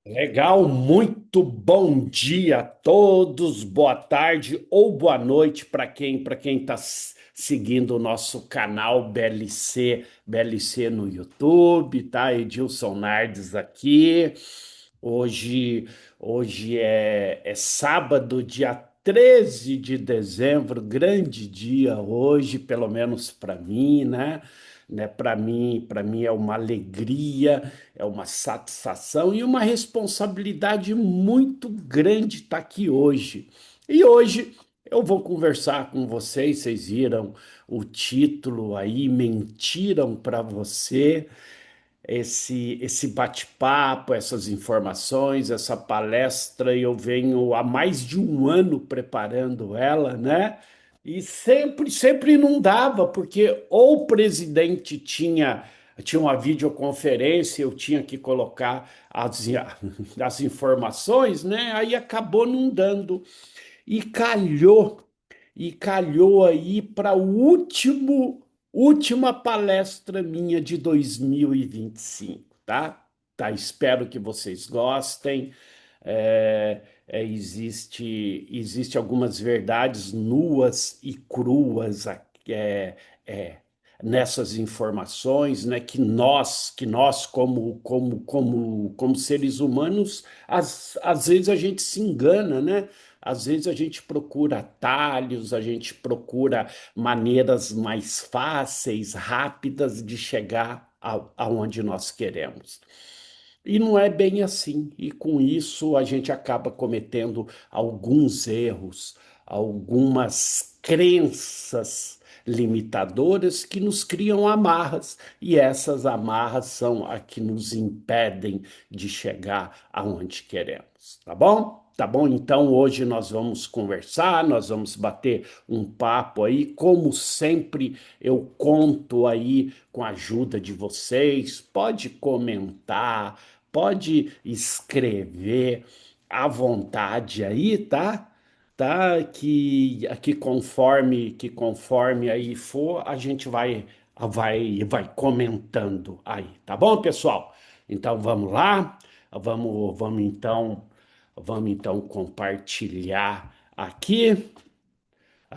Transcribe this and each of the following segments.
Legal, muito bom dia a todos, boa tarde ou boa noite para quem está seguindo o nosso canal BLC no YouTube, tá? Edilson Nardes aqui. Hoje, hoje é sábado, dia 13 de dezembro, grande dia hoje, pelo menos para mim, né? Para mim é uma alegria, é uma satisfação e uma responsabilidade muito grande estar aqui hoje. E hoje eu vou conversar com vocês. Vocês viram o título aí, mentiram para você. Esse bate-papo, essas informações, essa palestra, eu venho há mais de um ano preparando ela, né? E sempre não dava, porque ou o presidente tinha uma videoconferência, eu tinha que colocar as informações, né? Aí acabou não dando. E calhou, e calhou aí para o última palestra minha de 2025, tá? Tá, espero que vocês gostem. Existe algumas verdades nuas e cruas é, nessas informações, né? Que nós como seres humanos, às vezes a gente se engana, né? Às vezes a gente procura atalhos, a gente procura maneiras mais fáceis, rápidas de chegar aonde nós queremos. E não é bem assim. E com isso a gente acaba cometendo alguns erros, algumas crenças limitadoras que nos criam amarras, e essas amarras são a que nos impedem de chegar aonde queremos, tá bom? Tá bom? Então hoje nós vamos conversar, nós vamos bater um papo aí, como sempre eu conto aí com a ajuda de vocês. Pode comentar, pode escrever à vontade aí, tá? Tá? Que conforme aí for, a gente vai comentando aí, tá bom, pessoal? Então vamos lá, vamos então compartilhar aqui.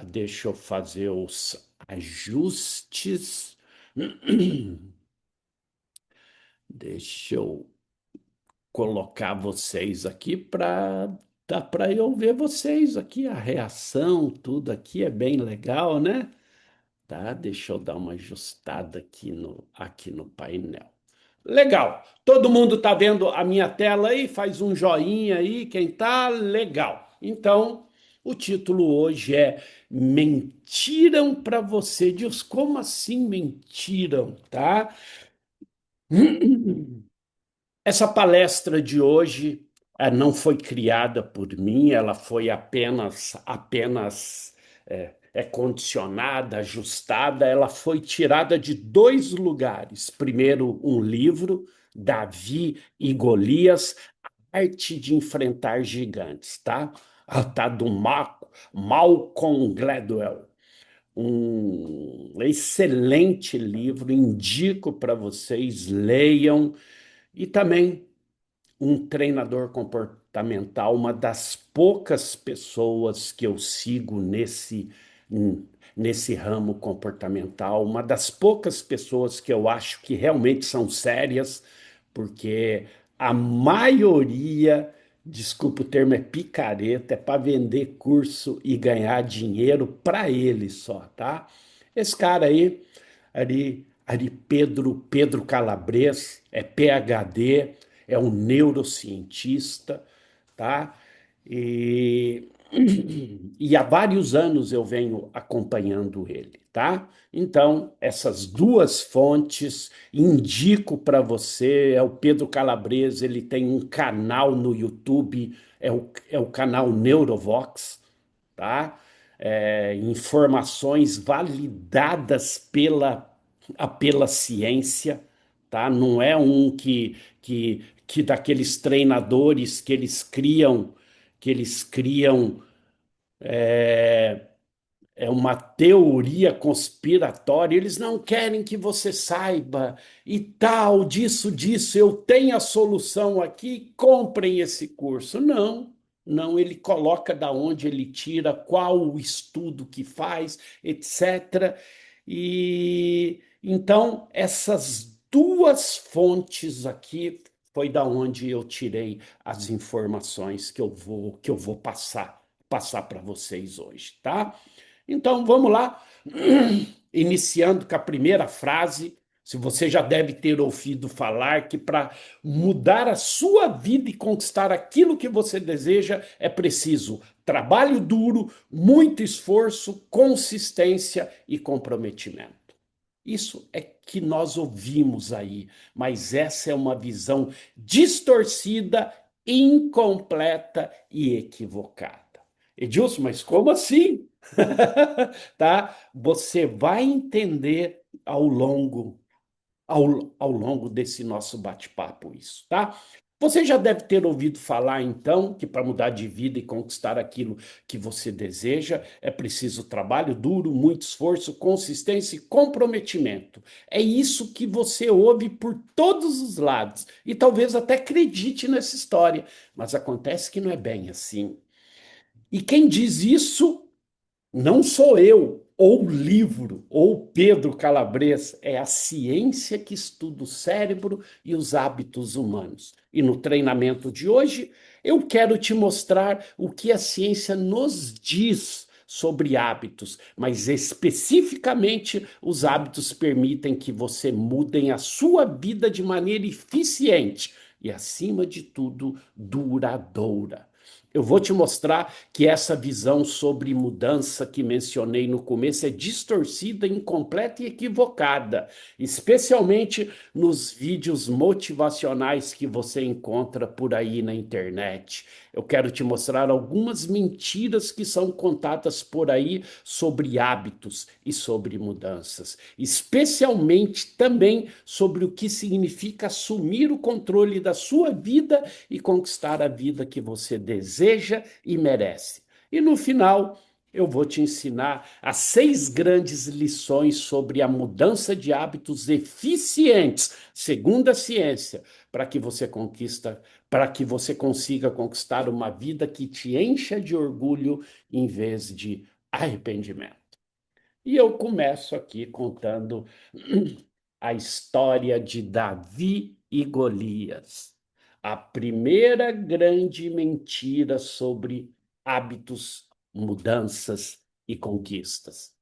Deixa eu fazer os ajustes. Deixa eu colocar vocês aqui para dá para eu ver vocês aqui, a reação, tudo aqui é bem legal, né? Tá, deixa eu dar uma ajustada aqui no painel. Legal. Todo mundo tá vendo a minha tela aí? Faz um joinha aí, quem tá? Legal. Então, o título hoje é Mentiram para você. Deus, como assim mentiram, tá? Essa palestra de hoje não foi criada por mim, ela foi apenas condicionada, ajustada, ela foi tirada de dois lugares. Primeiro, um livro, Davi e Golias, Arte de Enfrentar Gigantes, tá? Tá do Malcolm Gladwell. Um excelente livro, indico para vocês, leiam. E também um treinador comportamental, uma das poucas pessoas que eu sigo nesse ramo comportamental, uma das poucas pessoas que eu acho que realmente são sérias, porque a maioria, desculpa o termo, é picareta, é para vender curso e ganhar dinheiro para ele só, tá? Esse cara aí, ali Pedro Calabres, é PhD, é um neurocientista, tá? E, e há vários anos eu venho acompanhando ele, tá? Então, essas duas fontes indico para você, é o Pedro Calabres, ele tem um canal no YouTube, é o canal Neurovox, tá? Informações validadas pela ciência, tá? Não é um que daqueles treinadores que eles criam é uma teoria conspiratória, eles não querem que você saiba e tal, disso, eu tenho a solução aqui, comprem esse curso. Não, não, ele coloca da onde ele tira, qual o estudo que faz, etc. E então essas duas fontes aqui foi da onde eu tirei as informações que eu vou passar para vocês hoje, tá? Então vamos lá, iniciando com a primeira frase. Se você já deve ter ouvido falar que para mudar a sua vida e conquistar aquilo que você deseja é preciso trabalho duro, muito esforço, consistência e comprometimento. Isso é que nós ouvimos aí, mas essa é uma visão distorcida, incompleta e equivocada. Edilson, mas como assim? Tá? Você vai entender ao longo desse nosso bate-papo isso, tá? Você já deve ter ouvido falar, então, que para mudar de vida e conquistar aquilo que você deseja, é preciso trabalho duro, muito esforço, consistência e comprometimento. É isso que você ouve por todos os lados e talvez até acredite nessa história, mas acontece que não é bem assim. E quem diz isso não sou eu, ou o livro, ou Pedro Calabres, é a ciência que estuda o cérebro e os hábitos humanos. E no treinamento de hoje, eu quero te mostrar o que a ciência nos diz sobre hábitos, mas especificamente os hábitos permitem que você mudem a sua vida de maneira eficiente e, acima de tudo, duradoura. Eu vou te mostrar que essa visão sobre mudança que mencionei no começo é distorcida, incompleta e equivocada, especialmente nos vídeos motivacionais que você encontra por aí na internet. Eu quero te mostrar algumas mentiras que são contadas por aí sobre hábitos e sobre mudanças, especialmente também sobre o que significa assumir o controle da sua vida e conquistar a vida que você deseja e merece. E no final, eu vou te ensinar as 6 grandes lições sobre a mudança de hábitos eficientes, segundo a ciência, para que você consiga conquistar uma vida que te encha de orgulho em vez de arrependimento. E eu começo aqui contando a história de Davi e Golias. A primeira grande mentira sobre hábitos, mudanças e conquistas.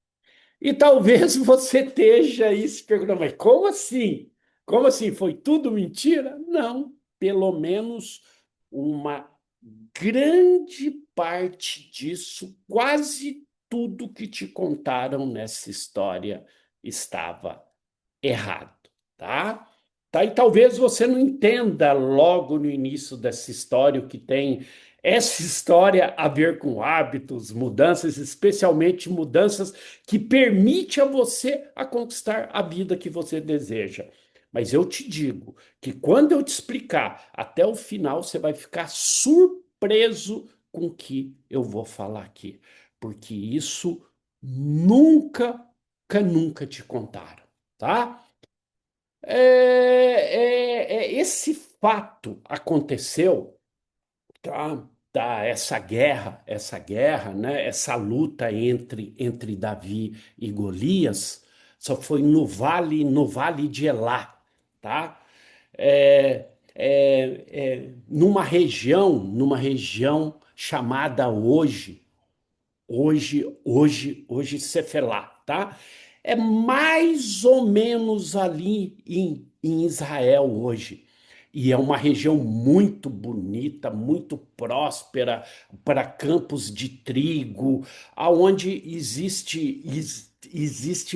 E talvez você esteja aí se perguntando, mas como assim? Como assim? Foi tudo mentira? Não, pelo menos uma grande parte disso, quase tudo que te contaram nessa história estava errado, tá? Tá? E talvez você não entenda logo no início dessa história o que tem essa história a ver com hábitos, mudanças, especialmente mudanças que permite a você a conquistar a vida que você deseja. Mas eu te digo que quando eu te explicar até o final, você vai ficar surpreso com o que eu vou falar aqui, porque isso nunca te contaram, tá? Esse fato aconteceu, tá? Tá, essa guerra, né? Essa luta entre Davi e Golias, só foi no vale de Elá, tá? Numa região chamada hoje Cefelá, tá? É mais ou menos ali em Israel hoje. E é uma região muito bonita, muito próspera para campos de trigo, aonde existe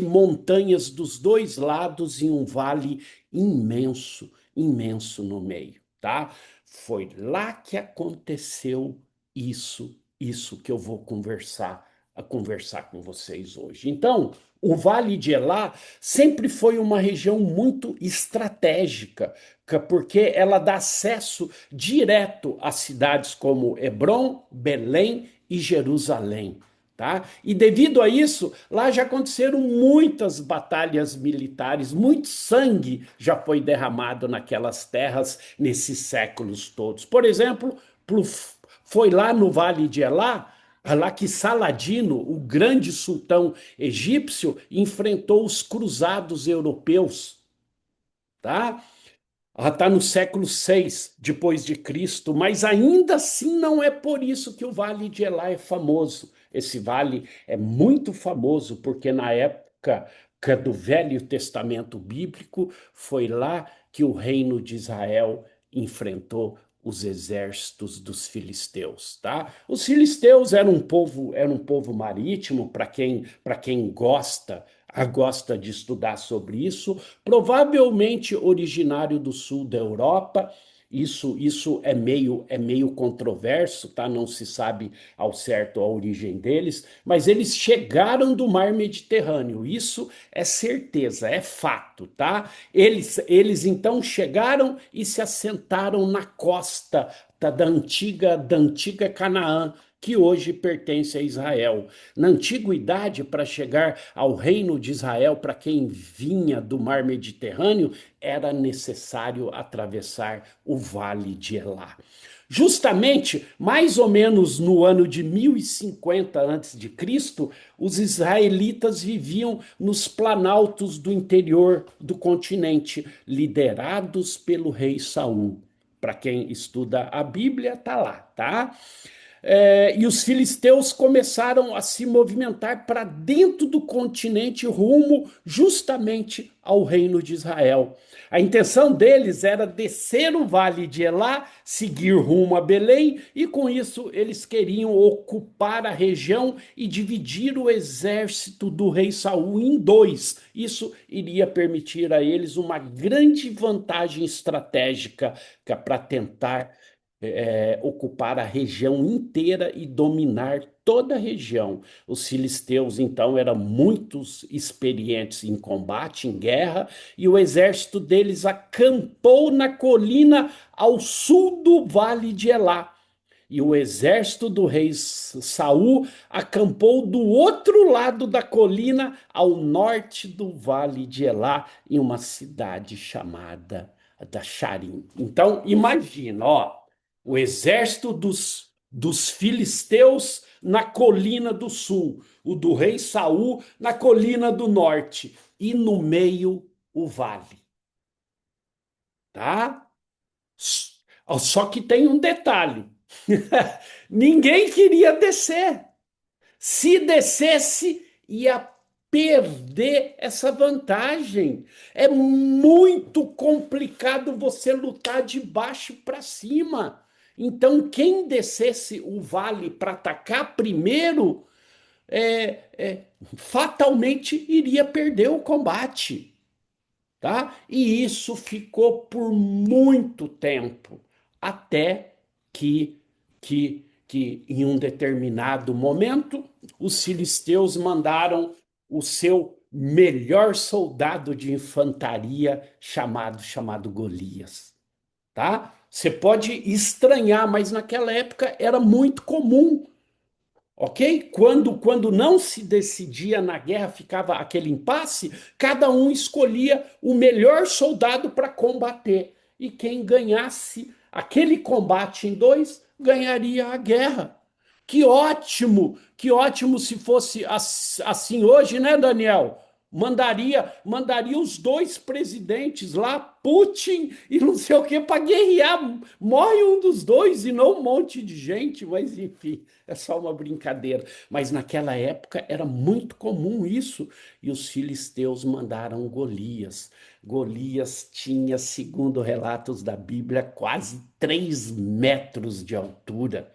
montanhas dos dois lados e um vale imenso, imenso no meio, tá? Foi lá que aconteceu isso que eu vou conversar com vocês hoje. Então, o Vale de Elá sempre foi uma região muito estratégica, porque ela dá acesso direto a cidades como Hebrom, Belém e Jerusalém. tá? E devido a isso, lá já aconteceram muitas batalhas militares, muito sangue já foi derramado naquelas terras nesses séculos todos. Por exemplo, foi lá no Vale de Elá, lá que Saladino, o grande sultão egípcio, enfrentou os cruzados europeus, tá? Ela está no século 6 depois de Cristo, mas ainda assim não é por isso que o Vale de Elá é famoso. Esse vale é muito famoso porque na época do Velho Testamento bíblico foi lá que o reino de Israel enfrentou os exércitos dos filisteus, tá? Os filisteus eram um povo marítimo, para quem gosta de estudar sobre isso, provavelmente originário do sul da Europa. Isso é meio controverso, tá? Não se sabe ao certo a origem deles, mas eles chegaram do mar Mediterrâneo. Isso é certeza, é fato, tá? Eles então chegaram e se assentaram na costa da antiga Canaã, que hoje pertence a Israel. Na antiguidade, para chegar ao reino de Israel, para quem vinha do mar Mediterrâneo, era necessário atravessar o vale de Elá. Justamente, mais ou menos no ano de 1050 a.C., os israelitas viviam nos planaltos do interior do continente, liderados pelo rei Saul. Para quem estuda a Bíblia, tá lá, tá? E os filisteus começaram a se movimentar para dentro do continente, rumo justamente ao reino de Israel. A intenção deles era descer o vale de Elá, seguir rumo a Belém, e com isso eles queriam ocupar a região e dividir o exército do rei Saul em dois. Isso iria permitir a eles uma grande vantagem estratégica para tentar ocupar a região inteira e dominar toda a região. Os filisteus, então, eram muito experientes em combate, em guerra, e o exército deles acampou na colina ao sul do vale de Elá. E o exército do rei Saul acampou do outro lado da colina, ao norte do vale de Elá, em uma cidade chamada da Sharim. Então, imagina, ó, o exército dos filisteus na colina do sul, o do rei Saul na colina do norte, e no meio o vale, tá? Só que tem um detalhe. Ninguém queria descer. Se descesse, ia perder essa vantagem. É muito complicado você lutar de baixo para cima. Então, quem descesse o vale para atacar primeiro, fatalmente iria perder o combate, tá? E isso ficou por muito tempo, até que em um determinado momento os filisteus mandaram o seu melhor soldado de infantaria chamado Golias, tá? Você pode estranhar, mas naquela época era muito comum. Ok? Quando não se decidia na guerra, ficava aquele impasse, cada um escolhia o melhor soldado para combater. E quem ganhasse aquele combate em dois, ganharia a guerra. Que ótimo se fosse assim hoje, né, Daniel? Mandaria os dois presidentes lá, Putin e não sei o que, para guerrear. Morre um dos dois e não um monte de gente, mas enfim, é só uma brincadeira. Mas naquela época era muito comum isso. E os filisteus mandaram Golias. Golias tinha, segundo relatos da Bíblia, quase 3 metros de altura,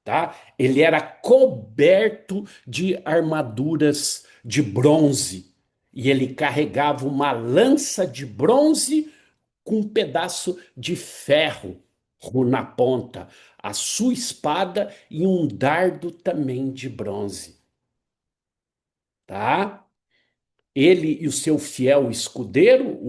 tá? Ele era coberto de armaduras de bronze e ele carregava uma lança de bronze com um pedaço de ferro na ponta, a sua espada e um dardo também de bronze, tá? Ele e o seu o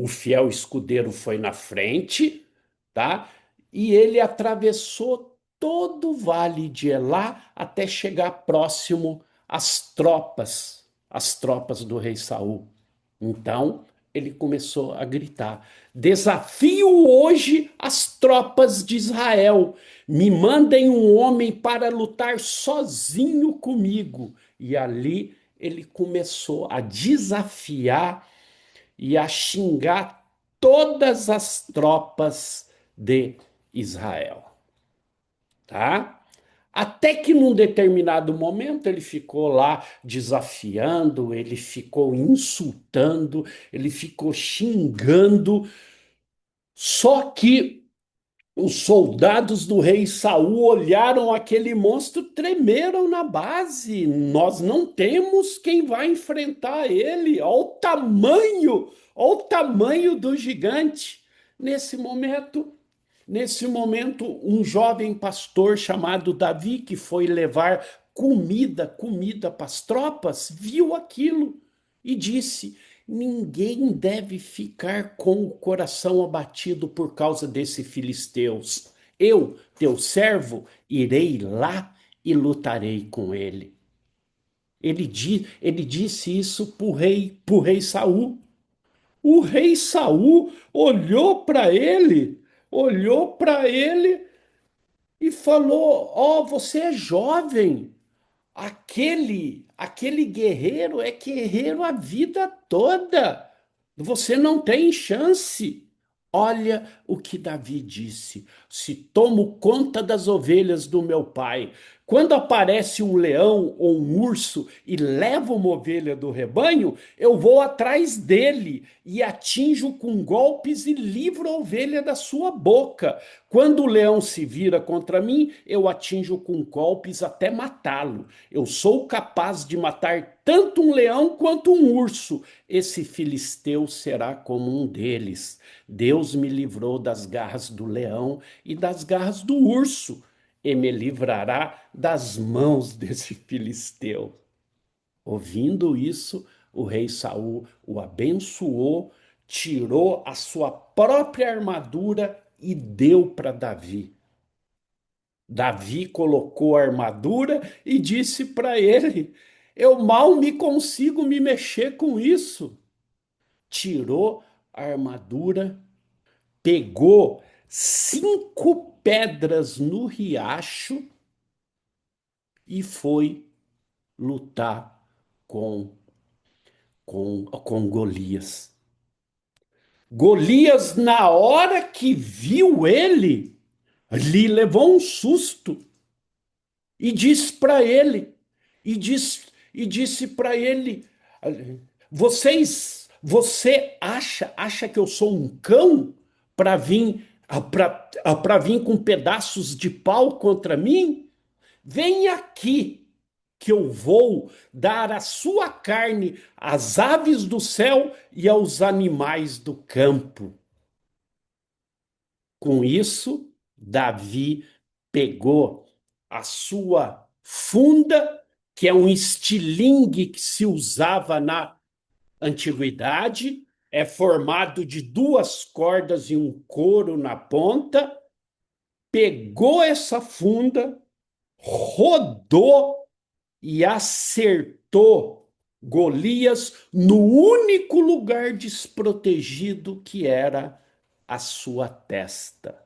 fiel escudeiro foi na frente, tá? E ele atravessou todo o vale de Elá até chegar próximo às tropas do rei Saul. Então ele começou a gritar: desafio hoje as tropas de Israel, me mandem um homem para lutar sozinho comigo. E ali ele começou a desafiar e a xingar todas as tropas de Israel, tá? Até que num determinado momento ele ficou lá desafiando, ele ficou insultando, ele ficou xingando. Só que os soldados do rei Saul olharam aquele monstro, tremeram na base. Nós não temos quem vai enfrentar ele. Olha o tamanho do gigante. Nesse momento, Nesse momento, um jovem pastor chamado Davi, que foi levar comida para as tropas, viu aquilo e disse: ninguém deve ficar com o coração abatido por causa desses filisteus. Eu, teu servo, irei lá e lutarei com ele. Ele disse isso para o rei Saul. O rei Saul olhou para ele e falou: Ó, você é jovem. Aquele guerreiro é guerreiro a vida toda. Você não tem chance. Olha o que Davi disse: se tomo conta das ovelhas do meu pai, quando aparece um leão ou um urso e leva uma ovelha do rebanho, eu vou atrás dele e atinjo com golpes e livro a ovelha da sua boca. Quando o leão se vira contra mim, eu atinjo com golpes até matá-lo. Eu sou capaz de matar tanto um leão quanto um urso. Esse filisteu será como um deles. Deus me livrou das garras do leão e das garras do urso, e me livrará das mãos desse filisteu. Ouvindo isso, o rei Saul o abençoou, tirou a sua própria armadura e deu para Davi. Davi colocou a armadura e disse para ele: eu mal me consigo me mexer com isso. Tirou a armadura, pegou 5 pedras no riacho e foi lutar com, com Golias. Golias, na hora que viu ele, lhe levou um susto e disse para ele, e disse para ele: você acha que eu sou um cão para vir para vir com pedaços de pau contra mim? Vem aqui que eu vou dar a sua carne às aves do céu e aos animais do campo. Com isso, Davi pegou a sua funda, que é um estilingue que se usava na antiguidade, é formado de 2 cordas e um couro na ponta, pegou essa funda, rodou e acertou Golias no único lugar desprotegido que era a sua testa.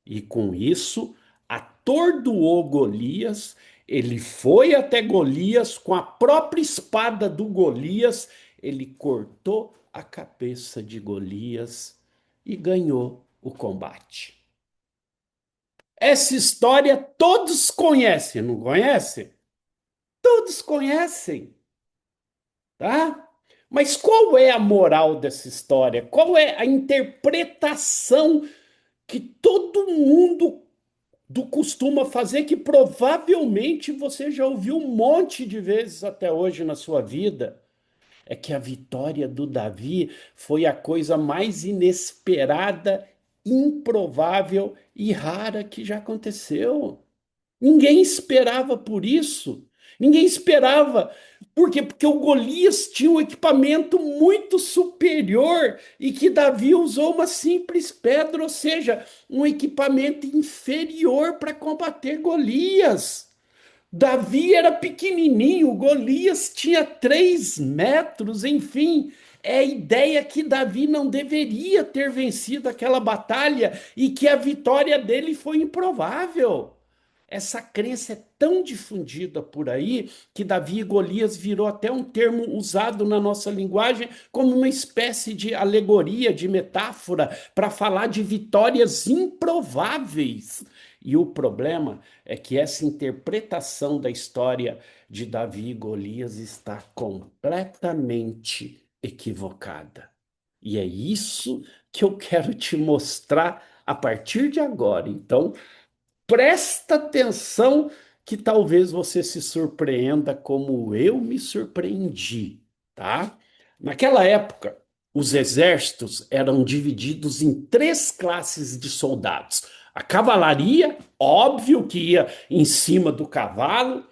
E com isso, atordoou Golias. Ele foi até Golias com a própria espada do Golias. Ele cortou a cabeça de Golias e ganhou o combate. Essa história todos conhecem, não conhecem? Todos conhecem, tá? Mas qual é a moral dessa história? Qual é a interpretação que todo mundo costuma fazer, que provavelmente você já ouviu um monte de vezes até hoje na sua vida? É que a vitória do Davi foi a coisa mais inesperada, improvável e rara que já aconteceu. Ninguém esperava por isso. Ninguém esperava. Por quê? Porque o Golias tinha um equipamento muito superior e que Davi usou uma simples pedra, ou seja, um equipamento inferior para combater Golias. Davi era pequenininho, Golias tinha 3 metros, enfim. É a ideia que Davi não deveria ter vencido aquela batalha e que a vitória dele foi improvável. Essa crença é tão difundida por aí que Davi e Golias virou até um termo usado na nossa linguagem como uma espécie de alegoria, de metáfora, para falar de vitórias improváveis. E o problema é que essa interpretação da história de Davi e Golias está completamente equivocada. E é isso que eu quero te mostrar a partir de agora. Então, presta atenção que talvez você se surpreenda como eu me surpreendi, tá? Naquela época, os exércitos eram divididos em 3 classes de soldados. A cavalaria, óbvio que ia em cima do cavalo,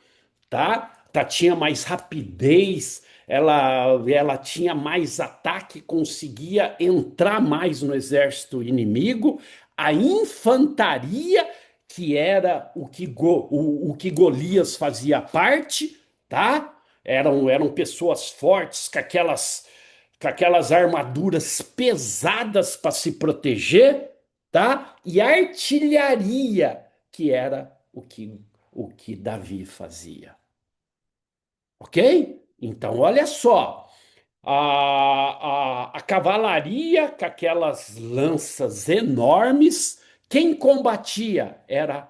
tá? Tinha mais rapidez, ela tinha mais ataque, conseguia entrar mais no exército inimigo. A infantaria, que era o que Golias fazia parte, tá? Eram pessoas fortes com aquelas armaduras pesadas para se proteger, tá? E a artilharia, que era o que Davi fazia. Ok? Então, olha só. A cavalaria, com aquelas lanças enormes, quem combatia era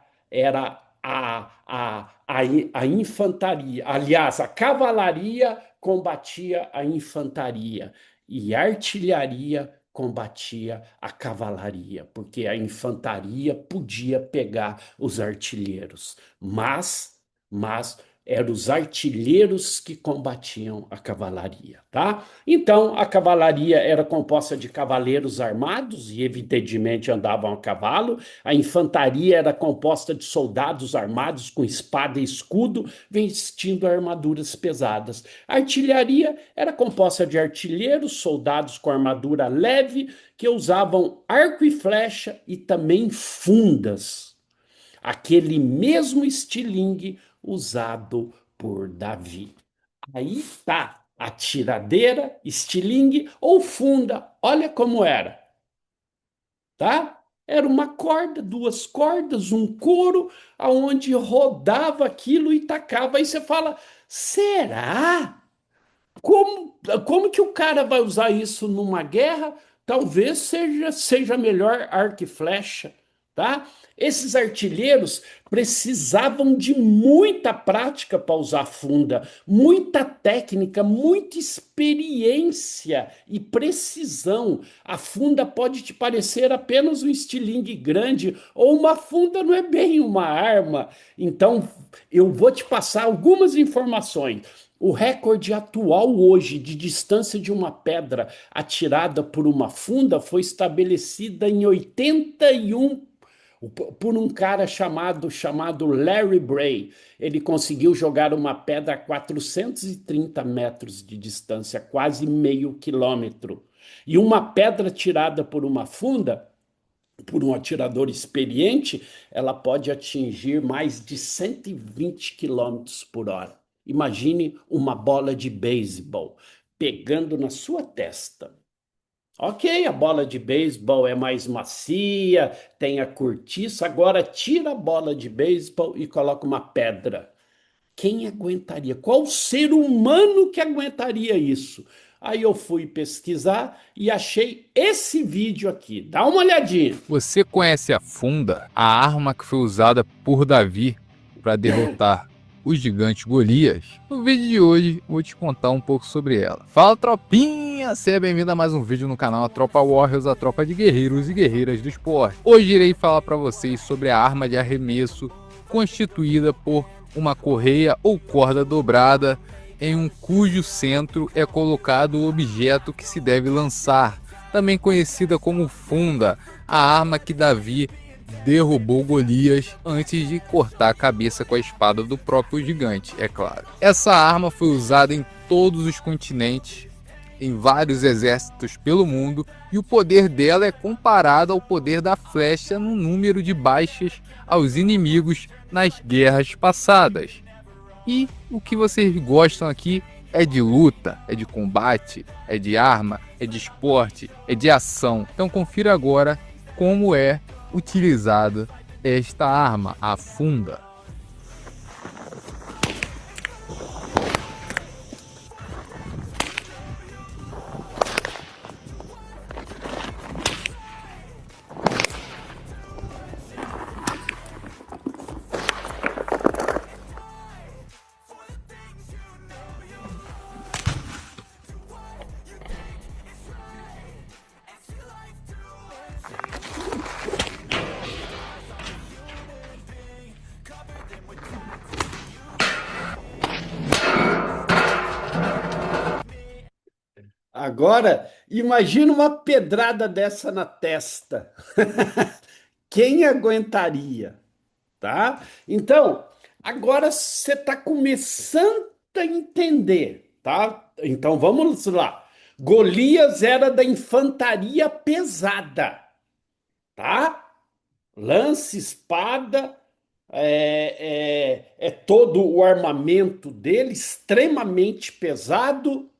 a infantaria. Aliás, a cavalaria combatia a infantaria e a artilharia combatia a cavalaria, porque a infantaria podia pegar os artilheiros, mas eram os artilheiros que combatiam a cavalaria, tá? Então, a cavalaria era composta de cavaleiros armados e, evidentemente, andavam a cavalo. A infantaria era composta de soldados armados com espada e escudo, vestindo armaduras pesadas. A artilharia era composta de artilheiros, soldados com armadura leve, que usavam arco e flecha e também fundas. Aquele mesmo estilingue usado por Davi. Aí tá a tiradeira, estilingue ou funda. Olha como era, tá? Era uma corda, 2 cordas, um couro, aonde rodava aquilo e tacava. Aí você fala, será? Como que o cara vai usar isso numa guerra? Talvez seja melhor arco e flecha, tá? Esses artilheiros precisavam de muita prática para usar funda, muita técnica, muita experiência e precisão. A funda pode te parecer apenas um estilingue grande, ou uma funda não é bem uma arma. Então, eu vou te passar algumas informações. O recorde atual hoje de distância de uma pedra atirada por uma funda foi estabelecida em 81 por um cara chamado Larry Bray. Ele conseguiu jogar uma pedra a 430 metros de distância, quase meio quilômetro. E uma pedra tirada por uma funda, por um atirador experiente, ela pode atingir mais de 120 quilômetros por hora. Imagine uma bola de beisebol pegando na sua testa. Ok, a bola de beisebol é mais macia, tem a cortiça. Agora tira a bola de beisebol e coloca uma pedra. Quem aguentaria? Qual ser humano que aguentaria isso? Aí eu fui pesquisar e achei esse vídeo aqui. Dá uma olhadinha. Você conhece a funda, a arma que foi usada por Davi para derrotar o gigante Golias? No vídeo de hoje vou te contar um pouco sobre ela. Fala, tropinha! Seja bem-vindo a mais um vídeo no canal A Tropa Warriors, a tropa de guerreiros e guerreiras do esporte. Hoje irei falar para vocês sobre a arma de arremesso constituída por uma correia ou corda dobrada em cujo centro é colocado o objeto que se deve lançar, também conhecida como funda, a arma que Davi derrubou Golias antes de cortar a cabeça com a espada do próprio gigante, é claro. Essa arma foi usada em todos os continentes, em vários exércitos pelo mundo, e o poder dela é comparado ao poder da flecha no número de baixas aos inimigos nas guerras passadas. E o que vocês gostam aqui é de luta, é de combate, é de arma, é de esporte, é de ação. Então confira agora como é utilizada esta arma, a funda. Agora, imagina uma pedrada dessa na testa. Quem aguentaria, tá? Então, agora você está começando a entender, tá? Então vamos lá. Golias era da infantaria pesada, tá? Lança, espada, é todo o armamento dele extremamente pesado.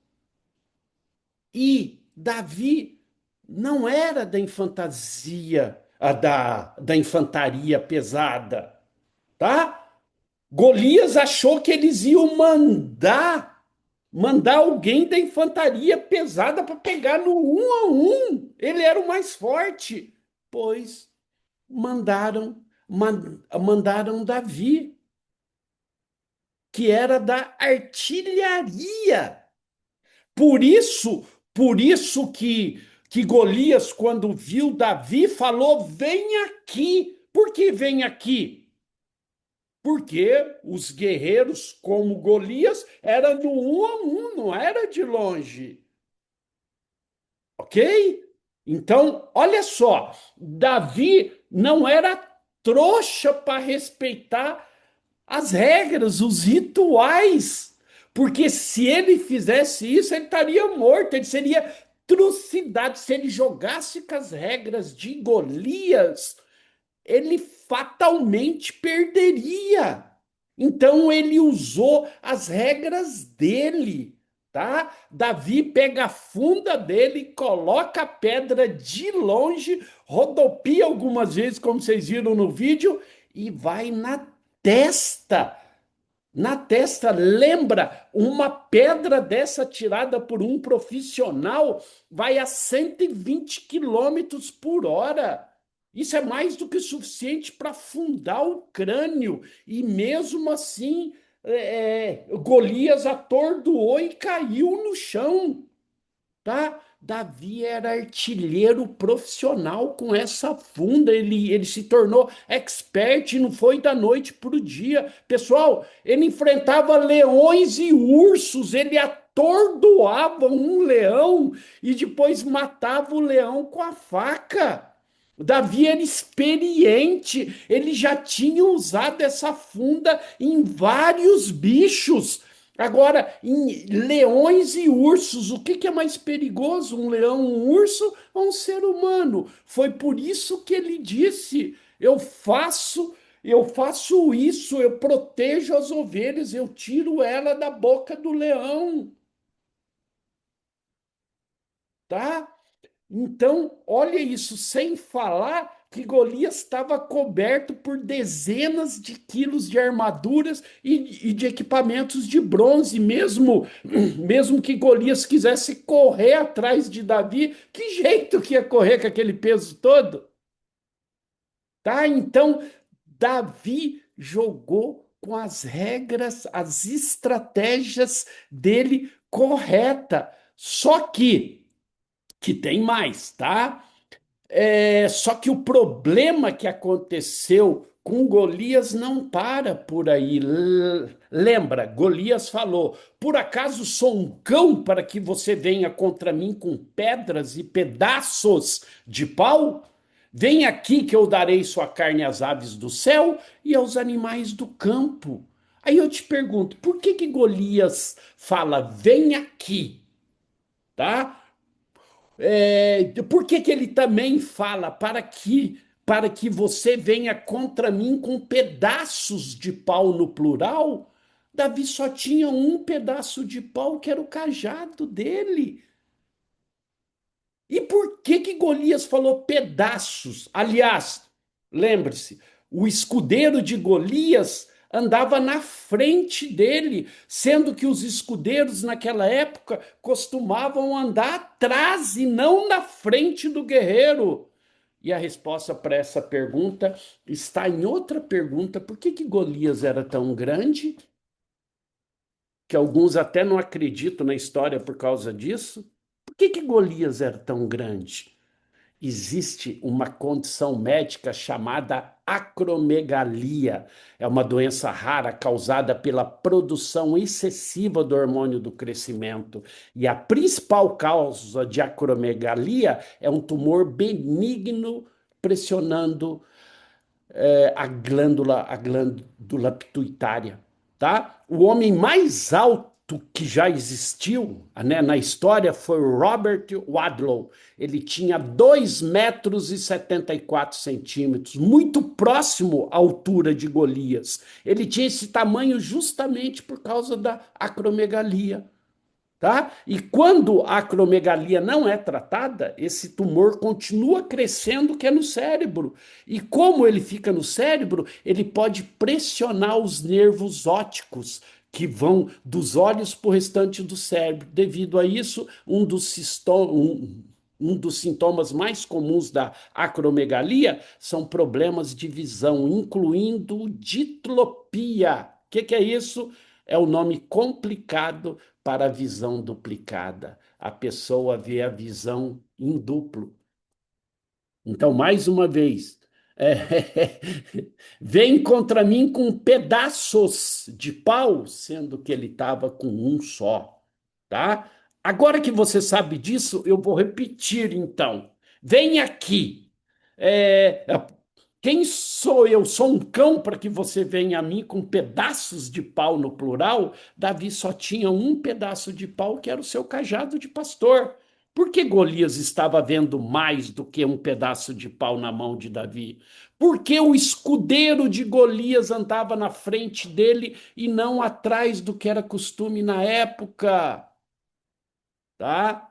E Davi não era da infantasia, da infantaria pesada, tá? Golias achou que eles iam mandar alguém da infantaria pesada para pegar no 1 a 1. Ele era o mais forte, pois mandaram Davi, que era da artilharia. Por isso, por isso que Golias, quando viu Davi, falou: vem aqui. Por que vem aqui? Porque os guerreiros, como Golias, era no 1 a 1, não era de longe. Ok? Então, olha só, Davi não era trouxa para respeitar as regras, os rituais. Porque se ele fizesse isso, ele estaria morto, ele seria trucidado. Se ele jogasse com as regras de Golias, ele fatalmente perderia. Então ele usou as regras dele, tá? Davi pega a funda dele, coloca a pedra de longe, rodopia algumas vezes, como vocês viram no vídeo, e vai testa na testa. Lembra, uma pedra dessa tirada por um profissional vai a 120 km/h. Isso é mais do que suficiente para afundar o crânio. E mesmo assim, Golias atordoou e caiu no chão, tá? Davi era artilheiro profissional com essa funda, ele se tornou expert, não foi da noite para o dia. Pessoal, ele enfrentava leões e ursos, ele atordoava um leão e depois matava o leão com a faca. Davi era experiente, ele já tinha usado essa funda em vários bichos. Agora, em leões e ursos, o que é mais perigoso? Um leão, um urso ou um ser humano? Foi por isso que ele disse: eu faço isso, eu protejo as ovelhas, eu tiro ela da boca do leão, tá? Então, olha isso, sem falar que Golias estava coberto por dezenas de quilos de armaduras e de equipamentos de bronze, mesmo que Golias quisesse correr atrás de Davi, que jeito que ia correr com aquele peso todo? Tá? Então, Davi jogou com as regras, as estratégias dele correta. Só que tem mais, tá? Só que o problema que aconteceu com Golias não para por aí. Lembra, Golias falou: por acaso sou um cão para que você venha contra mim com pedras e pedaços de pau? Vem aqui que eu darei sua carne às aves do céu e aos animais do campo. Aí eu te pergunto, por que que Golias fala, vem aqui, tá? Por que que ele também fala para que você venha contra mim com pedaços de pau no plural? Davi só tinha um pedaço de pau que era o cajado dele. E por que que Golias falou pedaços? Aliás, lembre-se, o escudeiro de Golias andava na frente dele, sendo que os escudeiros naquela época costumavam andar atrás e não na frente do guerreiro. E a resposta para essa pergunta está em outra pergunta: por que que Golias era tão grande? Que alguns até não acreditam na história por causa disso. Por que que Golias era tão grande? Existe uma condição médica chamada acromegalia. É uma doença rara causada pela produção excessiva do hormônio do crescimento. E a principal causa de acromegalia é um tumor benigno pressionando a glândula pituitária, tá? O homem mais alto que já existiu, né, na história foi Robert Wadlow. Ele tinha 2,74 metros, muito próximo à altura de Golias. Ele tinha esse tamanho justamente por causa da acromegalia. Tá? E quando a acromegalia não é tratada, esse tumor continua crescendo, que é no cérebro. E como ele fica no cérebro, ele pode pressionar os nervos ópticos que vão dos olhos para o restante do cérebro. Devido a isso, um dos sintomas mais comuns da acromegalia são problemas de visão, incluindo diplopia. O que é isso? É o nome complicado para a visão duplicada. A pessoa vê a visão em duplo. Então, mais uma vez, vem contra mim com pedaços de pau, sendo que ele estava com um só, tá? Agora que você sabe disso, eu vou repetir então. Vem aqui. É, quem sou eu? Sou um cão para que você venha a mim com pedaços de pau no plural? Davi só tinha um pedaço de pau, que era o seu cajado de pastor. Por que Golias estava vendo mais do que um pedaço de pau na mão de Davi? Porque o escudeiro de Golias andava na frente dele e não atrás do que era costume na época, tá?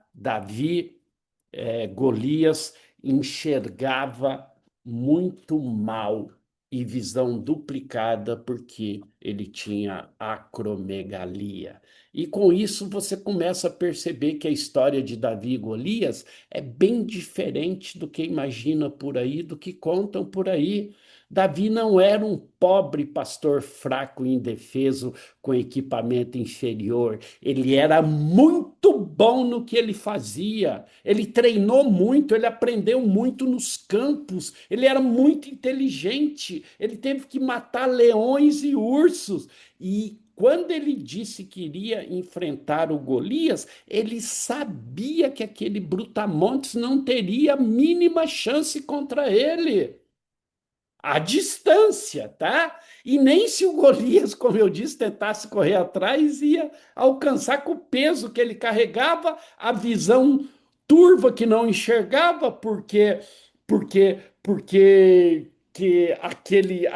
Golias enxergava muito mal e visão duplicada porque ele tinha acromegalia. E com isso você começa a perceber que a história de Davi e Golias é bem diferente do que imagina por aí, do que contam por aí. Davi não era um pobre pastor fraco e indefeso com equipamento inferior. Ele era muito bom no que ele fazia. Ele treinou muito, ele aprendeu muito nos campos. Ele era muito inteligente. Ele teve que matar leões e ursos. E quando ele disse que iria enfrentar o Golias, ele sabia que aquele brutamontes não teria a mínima chance contra ele à distância, tá? E nem se o Golias, como eu disse, tentasse correr atrás, ia alcançar com o peso que ele carregava, a visão turva que não enxergava, porque que aquele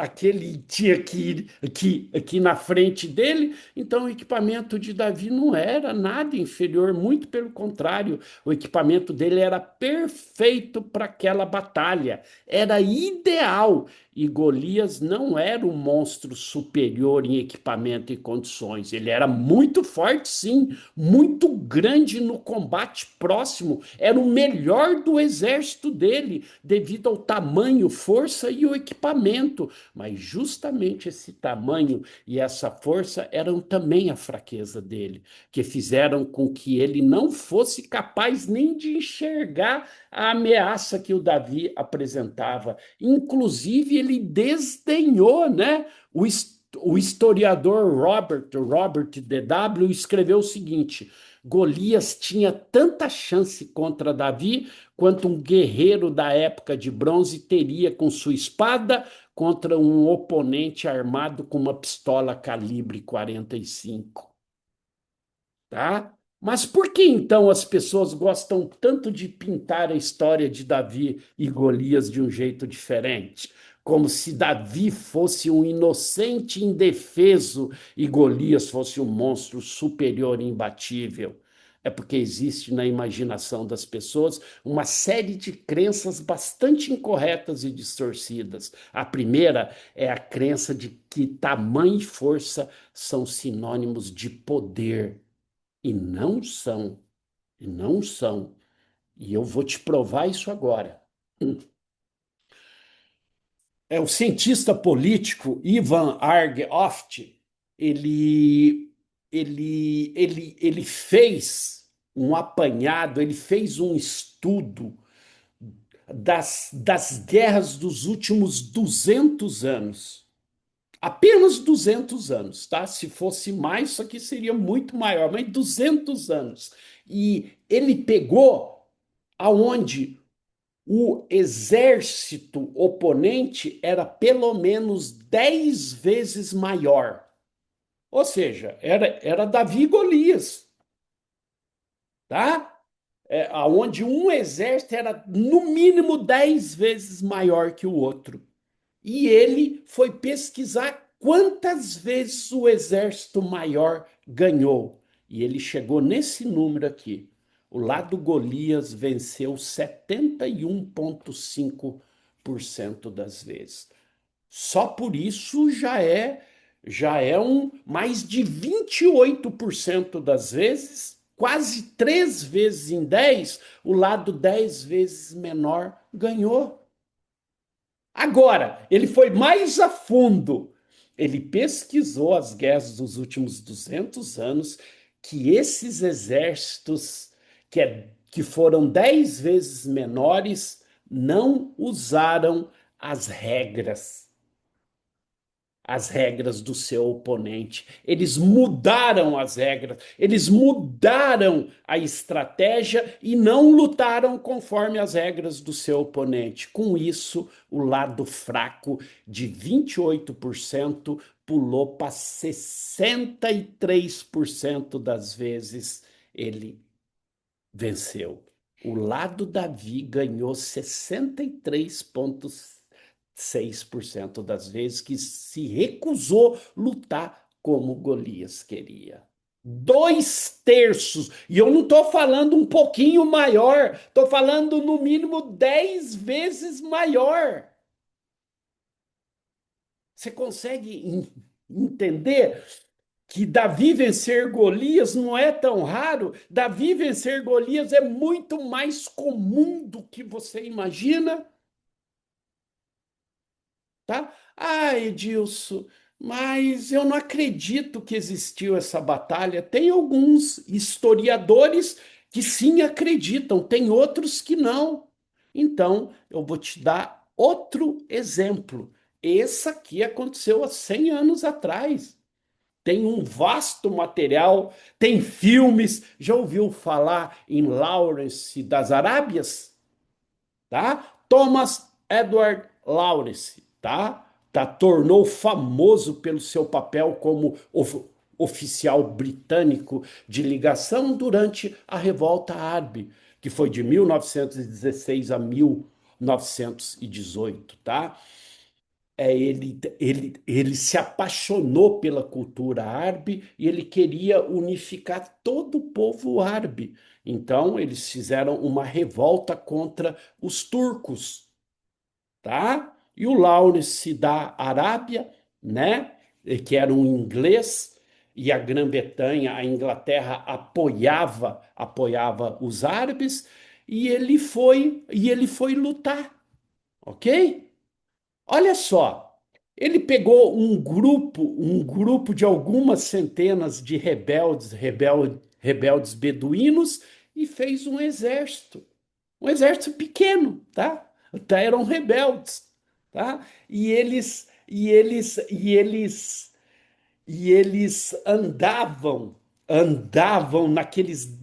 tinha que ir aqui na frente dele. Então o equipamento de Davi não era nada inferior, muito pelo contrário, o equipamento dele era perfeito para aquela batalha, era ideal. E Golias não era um monstro superior em equipamento e condições. Ele era muito forte, sim, muito grande no combate próximo. Era o melhor do exército dele, devido ao tamanho, força e o equipamento. Mas justamente esse tamanho e essa força eram também a fraqueza dele, que fizeram com que ele não fosse capaz nem de enxergar a ameaça que o Davi apresentava. Inclusive, ele desdenhou, né? O historiador Robert D.W. escreveu o seguinte: Golias tinha tanta chance contra Davi quanto um guerreiro da época de bronze teria com sua espada contra um oponente armado com uma pistola calibre 45, tá? Mas por que então as pessoas gostam tanto de pintar a história de Davi e Golias de um jeito diferente? Como se Davi fosse um inocente indefeso e Golias fosse um monstro superior e imbatível. É porque existe na imaginação das pessoas uma série de crenças bastante incorretas e distorcidas. A primeira é a crença de que tamanho e força são sinônimos de poder. E não são, e não são. E eu vou te provar isso agora. É o cientista político Ivan Argeoft, ele fez um apanhado, ele fez um estudo das guerras dos últimos 200 anos. Apenas 200 anos, tá? Se fosse mais, isso aqui seria muito maior, mas 200 anos. E ele pegou aonde o exército oponente era pelo menos 10 vezes maior. Ou seja, era Davi e Golias, tá? Onde um exército era no mínimo 10 vezes maior que o outro. E ele foi pesquisar quantas vezes o exército maior ganhou. E ele chegou nesse número aqui. O lado Golias venceu 71,5% das vezes. Só por isso já é mais de 28% das vezes, quase 3 vezes em 10, o lado 10 vezes menor ganhou. Agora, ele foi mais a fundo. Ele pesquisou as guerras dos últimos 200 anos, que esses exércitos, que foram 10 vezes menores, não usaram as regras do seu oponente. Eles mudaram as regras, eles mudaram a estratégia e não lutaram conforme as regras do seu oponente. Com isso, o lado fraco de 28% pulou para 63% das vezes ele venceu. O lado Davi ganhou 63,6% das vezes que se recusou a lutar como Golias queria. 2 terços. E eu não estou falando um pouquinho maior, estou falando no mínimo 10 vezes maior. Você consegue entender que Davi vencer Golias não é tão raro? Davi vencer Golias é muito mais comum do que você imagina, tá? Ah, Edilson, mas eu não acredito que existiu essa batalha. Tem alguns historiadores que sim acreditam, tem outros que não. Então, eu vou te dar outro exemplo. Esse aqui aconteceu há 100 anos atrás. Tem um vasto material, tem filmes. Já ouviu falar em Lawrence das Arábias? Tá? Thomas Edward Lawrence, tá? Tornou famoso pelo seu papel como oficial britânico de ligação durante a Revolta Árabe, que foi de 1916 a 1918, tá? Ele se apaixonou pela cultura árabe e ele queria unificar todo o povo árabe. Então, eles fizeram uma revolta contra os turcos, tá? E o Lawrence da Arábia, né, que era um inglês, e a Grã-Bretanha, a Inglaterra apoiava os árabes, e ele foi lutar, ok? Olha só, ele pegou um grupo de algumas centenas de rebeldes beduínos e fez um exército pequeno, tá? Tá, eram rebeldes, tá? E eles andavam andavam naqueles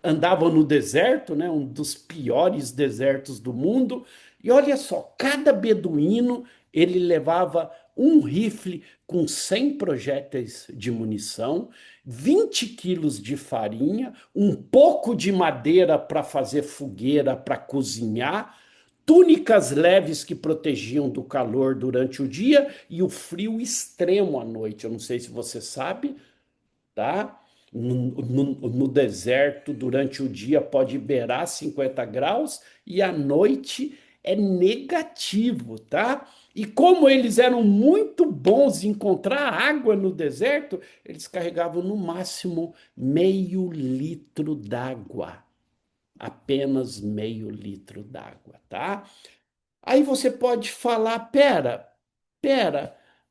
andavam no deserto, né, um dos piores desertos do mundo. E olha só, cada beduíno ele levava um rifle com 100 projéteis de munição, 20 quilos de farinha, um pouco de madeira para fazer fogueira para cozinhar, túnicas leves que protegiam do calor durante o dia e o frio extremo à noite. Eu não sei se você sabe, tá? No deserto, durante o dia, pode beirar 50 graus e à noite é negativo, tá? E como eles eram muito bons em encontrar água no deserto, eles carregavam no máximo meio litro d'água. Apenas meio litro d'água, tá? Aí você pode falar, pera,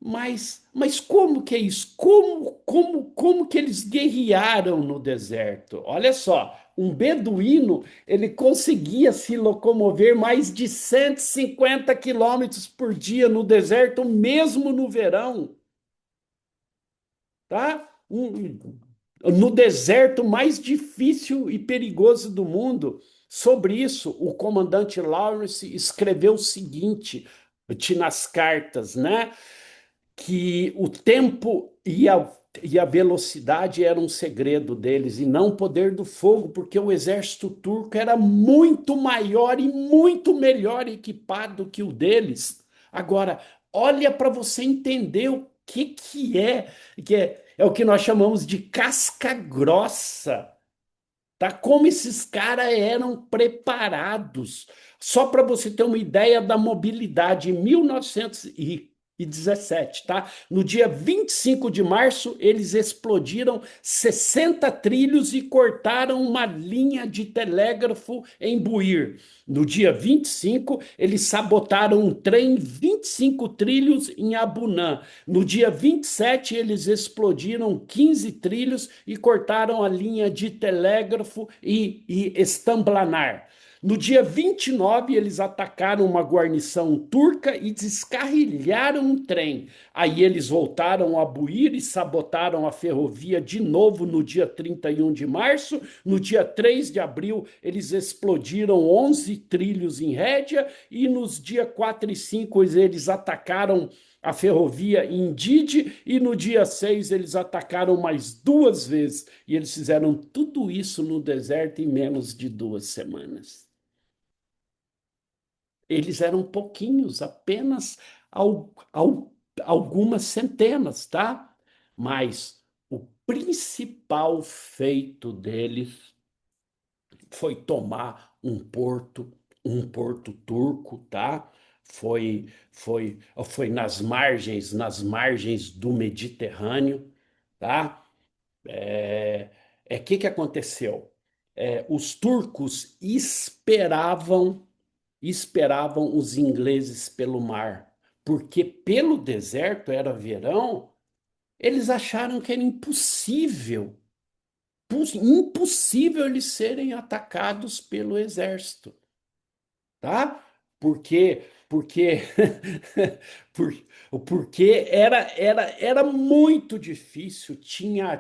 mas como que é isso? Como que eles guerrearam no deserto? Olha só, um beduíno, ele conseguia se locomover mais de 150 quilômetros por dia no deserto, mesmo no verão, tá? No deserto mais difícil e perigoso do mundo. Sobre isso, o comandante Lawrence escreveu o seguinte, nas cartas, né? Que o tempo e a velocidade era um segredo deles e não o poder do fogo, porque o exército turco era muito maior e muito melhor equipado que o deles. Agora, olha para você entender o que é o que nós chamamos de casca grossa, tá? Como esses caras eram preparados. Só para você ter uma ideia da mobilidade, em 1917, tá? No dia 25 de março, eles explodiram 60 trilhos e cortaram uma linha de telégrafo em Buir. No dia 25, eles sabotaram um trem 25 trilhos em Abunã. No dia 27, eles explodiram 15 trilhos e cortaram a linha de telégrafo e Estamblanar. No dia 29, eles atacaram uma guarnição turca e descarrilharam um trem. Aí eles voltaram a Buir e sabotaram a ferrovia de novo no dia 31 de março. No dia 3 de abril, eles explodiram 11 trilhos em Rédia. E nos dias 4 e 5, eles atacaram a ferrovia em Dide. E no dia 6, eles atacaram mais duas vezes. E eles fizeram tudo isso no deserto em menos de 2 semanas. Eles eram pouquinhos, apenas algumas centenas, tá? Mas o principal feito deles foi tomar um porto turco, tá? Foi nas margens do Mediterrâneo, tá? É, que aconteceu? Os turcos esperavam os ingleses pelo mar, porque pelo deserto era verão, eles acharam que era impossível eles serem atacados pelo exército, tá? Porque por, porque era muito difícil, tinha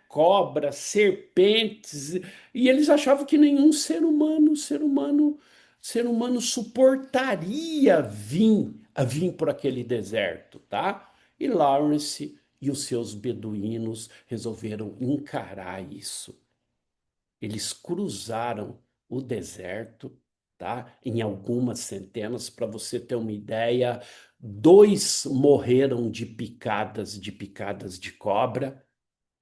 cobras, serpentes, e eles achavam que nenhum ser humano suportaria vir por aquele deserto, tá? E Lawrence e os seus beduínos resolveram encarar isso. Eles cruzaram o deserto, tá? Em algumas centenas, para você ter uma ideia, dois morreram de picadas de cobra,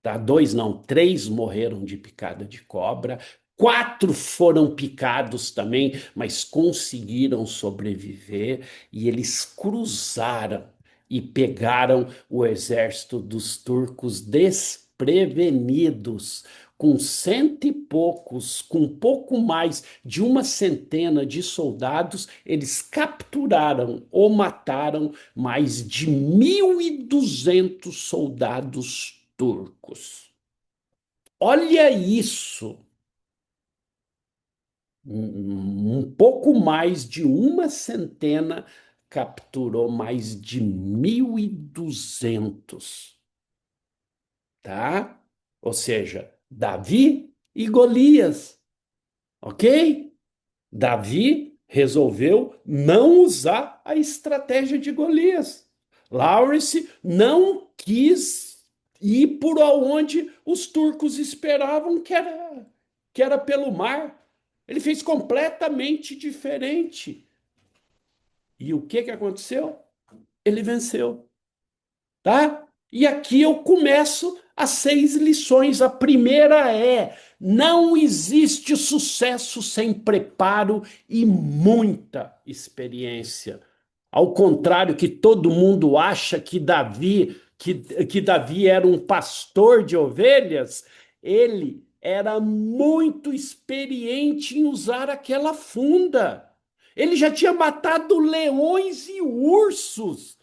tá? Dois não, três morreram de picada de cobra. Quatro foram picados também, mas conseguiram sobreviver e eles cruzaram e pegaram o exército dos turcos desprevenidos, com cento e poucos, com pouco mais de uma centena de soldados, eles capturaram ou mataram mais de 1.200 soldados turcos. Olha isso! Um pouco mais de uma centena capturou mais de 1.200, tá? ou seja, Davi e Golias, ok? Davi resolveu não usar a estratégia de Golias. Lawrence não quis ir por onde os turcos esperavam, que era pelo mar. Ele fez completamente diferente. E o que aconteceu? Ele venceu, tá? E aqui eu começo as 6 lições. A primeira é: não existe sucesso sem preparo e muita experiência. Ao contrário que todo mundo acha que Davi era um pastor de ovelhas, ele era muito experiente em usar aquela funda. Ele já tinha matado leões e ursos.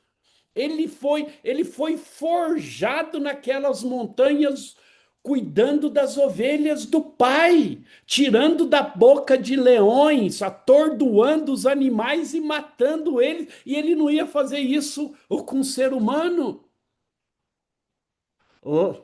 Ele foi forjado naquelas montanhas, cuidando das ovelhas do pai, tirando da boca de leões, atordoando os animais e matando eles. E ele não ia fazer isso com um ser humano. Oh,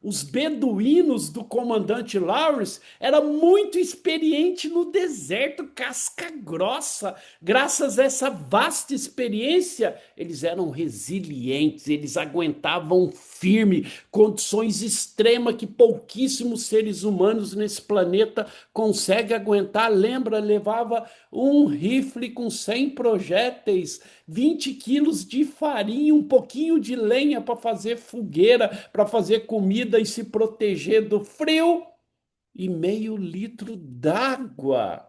os beduínos do comandante Lawrence era muito experiente no deserto, casca grossa. Graças a essa vasta experiência, eles eram resilientes, eles aguentavam firme condições extremas que pouquíssimos seres humanos nesse planeta conseguem aguentar. Lembra, levava um rifle com 100 projéteis, 20 quilos de farinha, um pouquinho de lenha para fazer fogueira, para fazer comida e se proteger do frio, e meio litro d'água,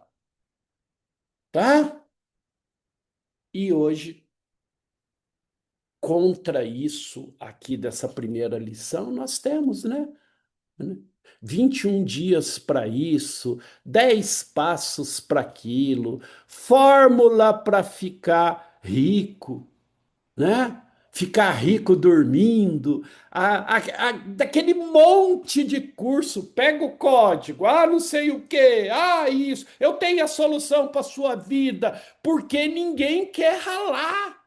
tá? E hoje, contra isso, aqui dessa primeira lição, nós temos, né? 21 dias para isso, 10 passos para aquilo, fórmula para ficar rico, né? Ficar rico dormindo, daquele monte de curso, pega o código, não sei o que, isso, eu tenho a solução para sua vida, porque ninguém quer ralar,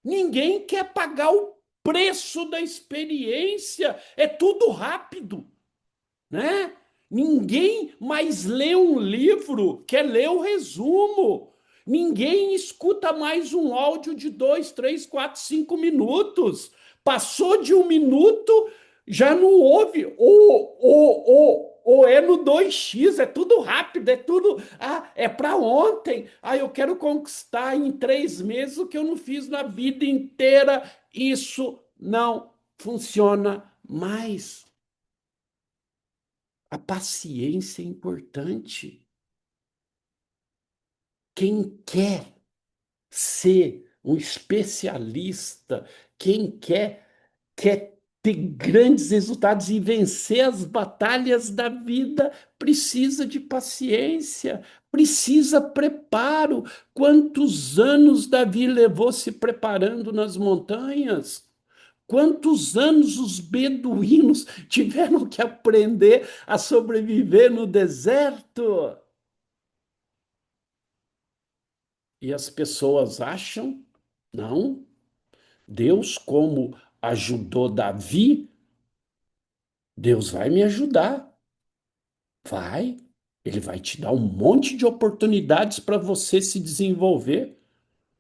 ninguém quer pagar o preço da experiência, é tudo rápido, né? Ninguém mais lê um livro, quer ler o resumo. Ninguém escuta mais um áudio de 2, 3, 4, 5 minutos. Passou de 1 minuto, já não ouve. Ou é no 2x, é tudo rápido, é tudo. É para ontem. Eu quero conquistar em 3 meses o que eu não fiz na vida inteira. Isso não funciona mais. A paciência é importante. Quem quer ser um especialista, quer ter grandes resultados e vencer as batalhas da vida, precisa de paciência, precisa preparo. Quantos anos Davi levou se preparando nas montanhas? Quantos anos os beduínos tiveram que aprender a sobreviver no deserto? E as pessoas acham, não, Deus, como ajudou Davi, Deus vai me ajudar. Vai. Ele vai te dar um monte de oportunidades para você se desenvolver.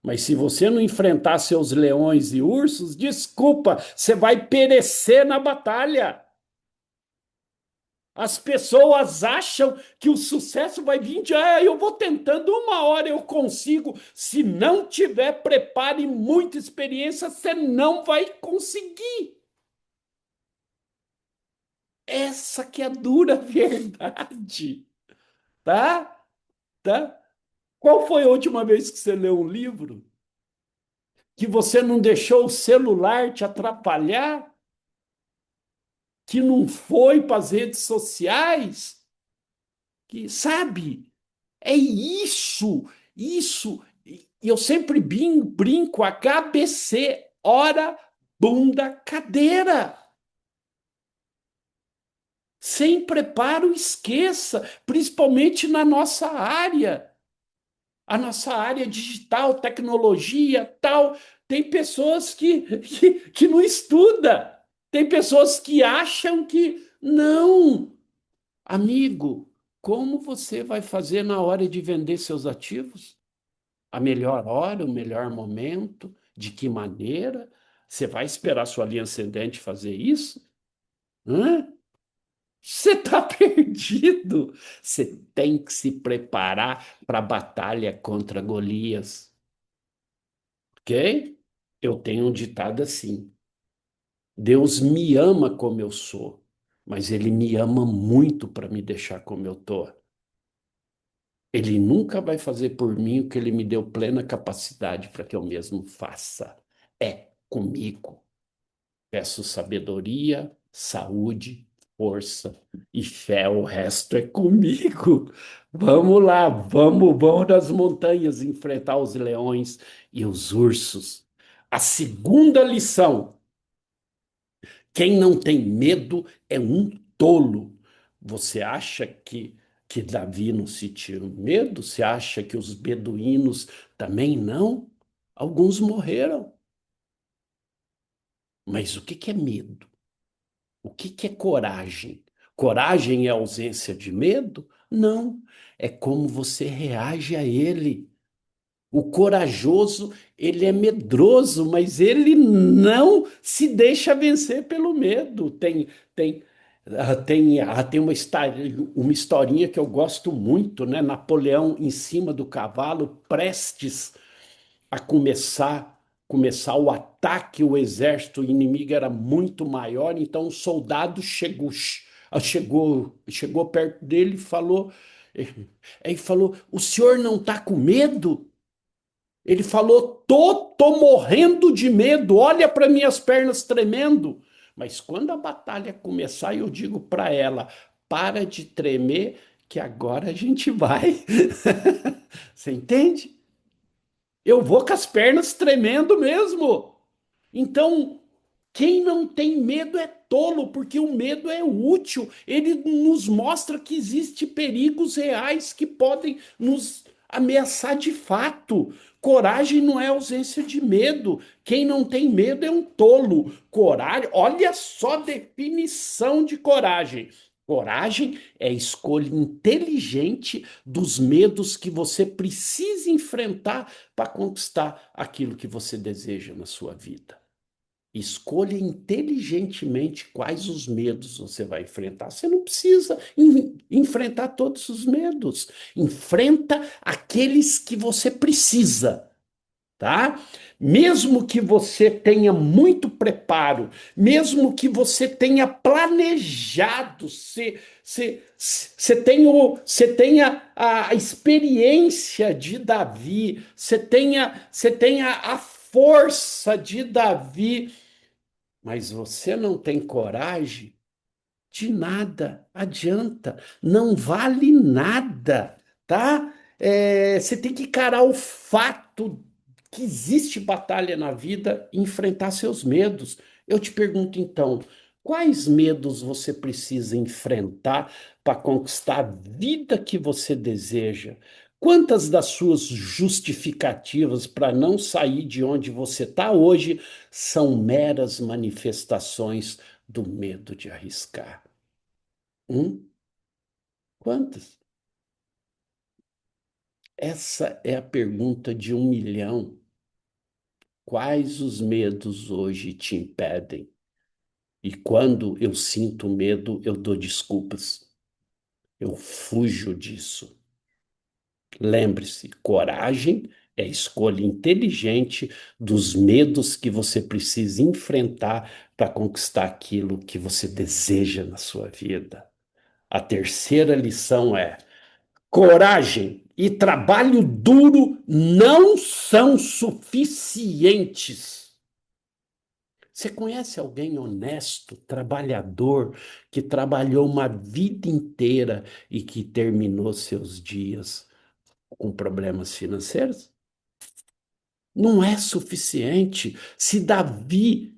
Mas se você não enfrentar seus leões e ursos, desculpa, você vai perecer na batalha. As pessoas acham que o sucesso vai vir de, eu vou tentando, uma hora eu consigo. Se não tiver preparo e muita experiência, você não vai conseguir. Essa que é a dura verdade, tá? Tá? Qual foi a última vez que você leu um livro? Que você não deixou o celular te atrapalhar? Que não foi para as redes sociais? Que, sabe? É isso. E eu sempre brinco, HBC, hora, bunda, cadeira. Sem preparo, esqueça, principalmente na nossa área. A nossa área digital, tecnologia, tal. Tem pessoas que não estudam. Tem pessoas que acham que não, amigo, como você vai fazer na hora de vender seus ativos? A melhor hora, o melhor momento, de que maneira? Você vai esperar sua linha ascendente fazer isso? Hã? Você está perdido. Você tem que se preparar para a batalha contra Golias, ok? Eu tenho um ditado assim: Deus me ama como eu sou, mas Ele me ama muito para me deixar como eu tô. Ele nunca vai fazer por mim o que Ele me deu plena capacidade para que eu mesmo faça. É comigo. Peço sabedoria, saúde, força e fé. O resto é comigo. Vamos lá, vamos nas montanhas enfrentar os leões e os ursos. A segunda lição: quem não tem medo é um tolo. Você acha que Davi não sentiu medo? Você acha que os beduínos também não? Alguns morreram. Mas o que é medo? O que é coragem? Coragem é ausência de medo? Não. É como você reage a ele. O corajoso, ele é medroso, mas ele não se deixa vencer pelo medo. Tem uma historinha que eu gosto muito, né? Napoleão em cima do cavalo, prestes a começar o ataque, o exército inimigo era muito maior, então o soldado chegou perto dele e falou: "O senhor não está com medo?" Ele falou: tô morrendo de medo, olha para minhas pernas tremendo. Mas quando a batalha começar, eu digo para ela: para de tremer, que agora a gente vai. Você entende? Eu vou com as pernas tremendo mesmo. Então, quem não tem medo é tolo, porque o medo é útil. Ele nos mostra que existem perigos reais que podem nos ameaçar de fato. Coragem não é ausência de medo. Quem não tem medo é um tolo. Coragem, olha só a definição de coragem. Coragem é a escolha inteligente dos medos que você precisa enfrentar para conquistar aquilo que você deseja na sua vida. Escolha inteligentemente quais os medos você vai enfrentar. Você não precisa enfrentar todos os medos. Enfrenta aqueles que você precisa, tá? Mesmo que você tenha muito preparo, mesmo que você tenha planejado, você tenha a experiência de Davi, você tenha a força de Davi, mas você não tem coragem, de nada adianta, não vale nada, tá? Você tem que encarar o fato que existe batalha na vida e enfrentar seus medos. Eu te pergunto então, quais medos você precisa enfrentar para conquistar a vida que você deseja? Quantas das suas justificativas para não sair de onde você está hoje são meras manifestações do medo de arriscar? Quantas? Essa é a pergunta de 1 milhão. Quais os medos hoje te impedem? E quando eu sinto medo, eu dou desculpas. Eu fujo disso. Lembre-se, coragem é a escolha inteligente dos medos que você precisa enfrentar para conquistar aquilo que você deseja na sua vida. A terceira lição é: coragem e trabalho duro não são suficientes. Você conhece alguém honesto, trabalhador, que trabalhou uma vida inteira e que terminou seus dias com problemas financeiros? Não é suficiente. Se Davi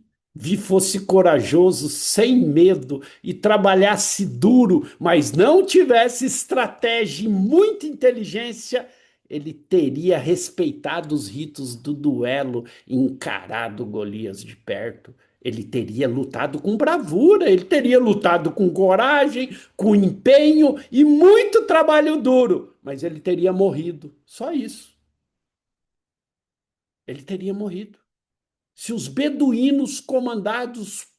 fosse corajoso, sem medo e trabalhasse duro, mas não tivesse estratégia e muita inteligência, ele teria respeitado os ritos do duelo e encarado Golias de perto. Ele teria lutado com bravura, ele teria lutado com coragem, com empenho e muito trabalho duro, mas ele teria morrido. Só isso. Ele teria morrido. Se os beduínos comandados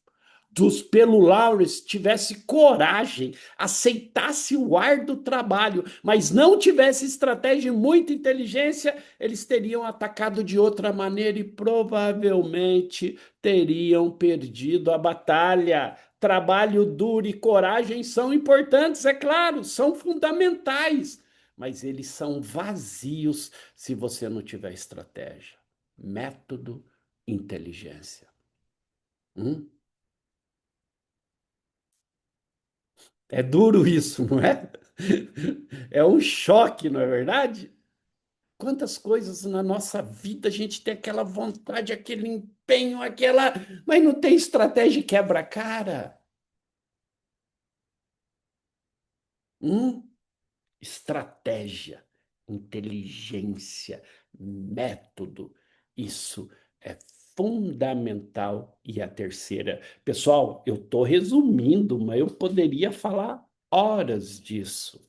pelo Lawrence tivesse coragem, aceitasse o árduo trabalho, mas não tivesse estratégia e muita inteligência, eles teriam atacado de outra maneira e provavelmente teriam perdido a batalha. Trabalho duro e coragem são importantes, é claro, são fundamentais, mas eles são vazios se você não tiver estratégia, método, inteligência. Hum? É duro isso, não é? É um choque, não é verdade? Quantas coisas na nossa vida a gente tem aquela vontade, aquele empenho, aquela. Mas não tem estratégia e quebra a cara. Hum? Estratégia, inteligência, método. Isso é fundamental. E a terceira, pessoal, eu estou resumindo, mas eu poderia falar horas disso.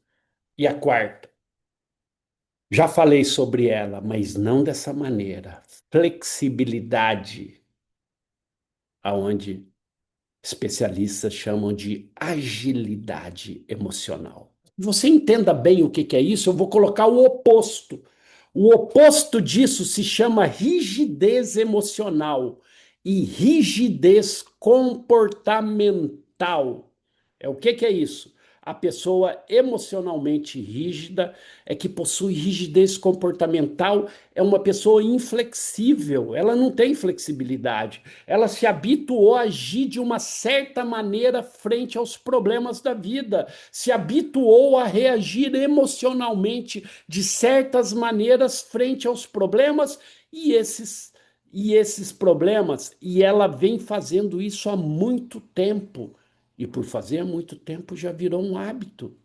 E a quarta? Já falei sobre ela, mas não dessa maneira. Flexibilidade, aonde especialistas chamam de agilidade emocional. Você entenda bem o que é isso, eu vou colocar o oposto. O oposto disso se chama rigidez emocional e rigidez comportamental. É o que é isso? A pessoa emocionalmente rígida é que possui rigidez comportamental, é uma pessoa inflexível, ela não tem flexibilidade, ela se habituou a agir de uma certa maneira frente aos problemas da vida, se habituou a reagir emocionalmente de certas maneiras frente aos problemas e esses problemas, e ela vem fazendo isso há muito tempo. E por fazer há muito tempo já virou um hábito.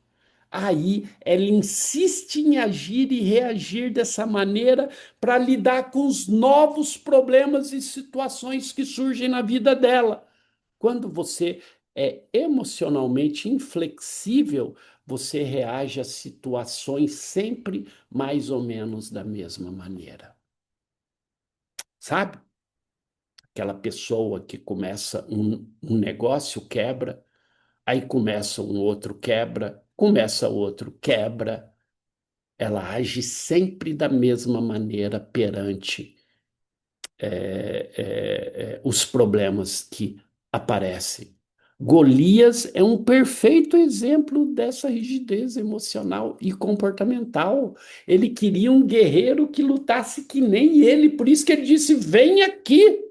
Aí ela insiste em agir e reagir dessa maneira para lidar com os novos problemas e situações que surgem na vida dela. Quando você é emocionalmente inflexível, você reage a situações sempre mais ou menos da mesma maneira. Sabe? Aquela pessoa que começa um negócio, quebra, aí começa um outro, quebra, começa outro, quebra. Ela age sempre da mesma maneira perante os problemas que aparecem. Golias é um perfeito exemplo dessa rigidez emocional e comportamental. Ele queria um guerreiro que lutasse que nem ele, por isso que ele disse: vem aqui.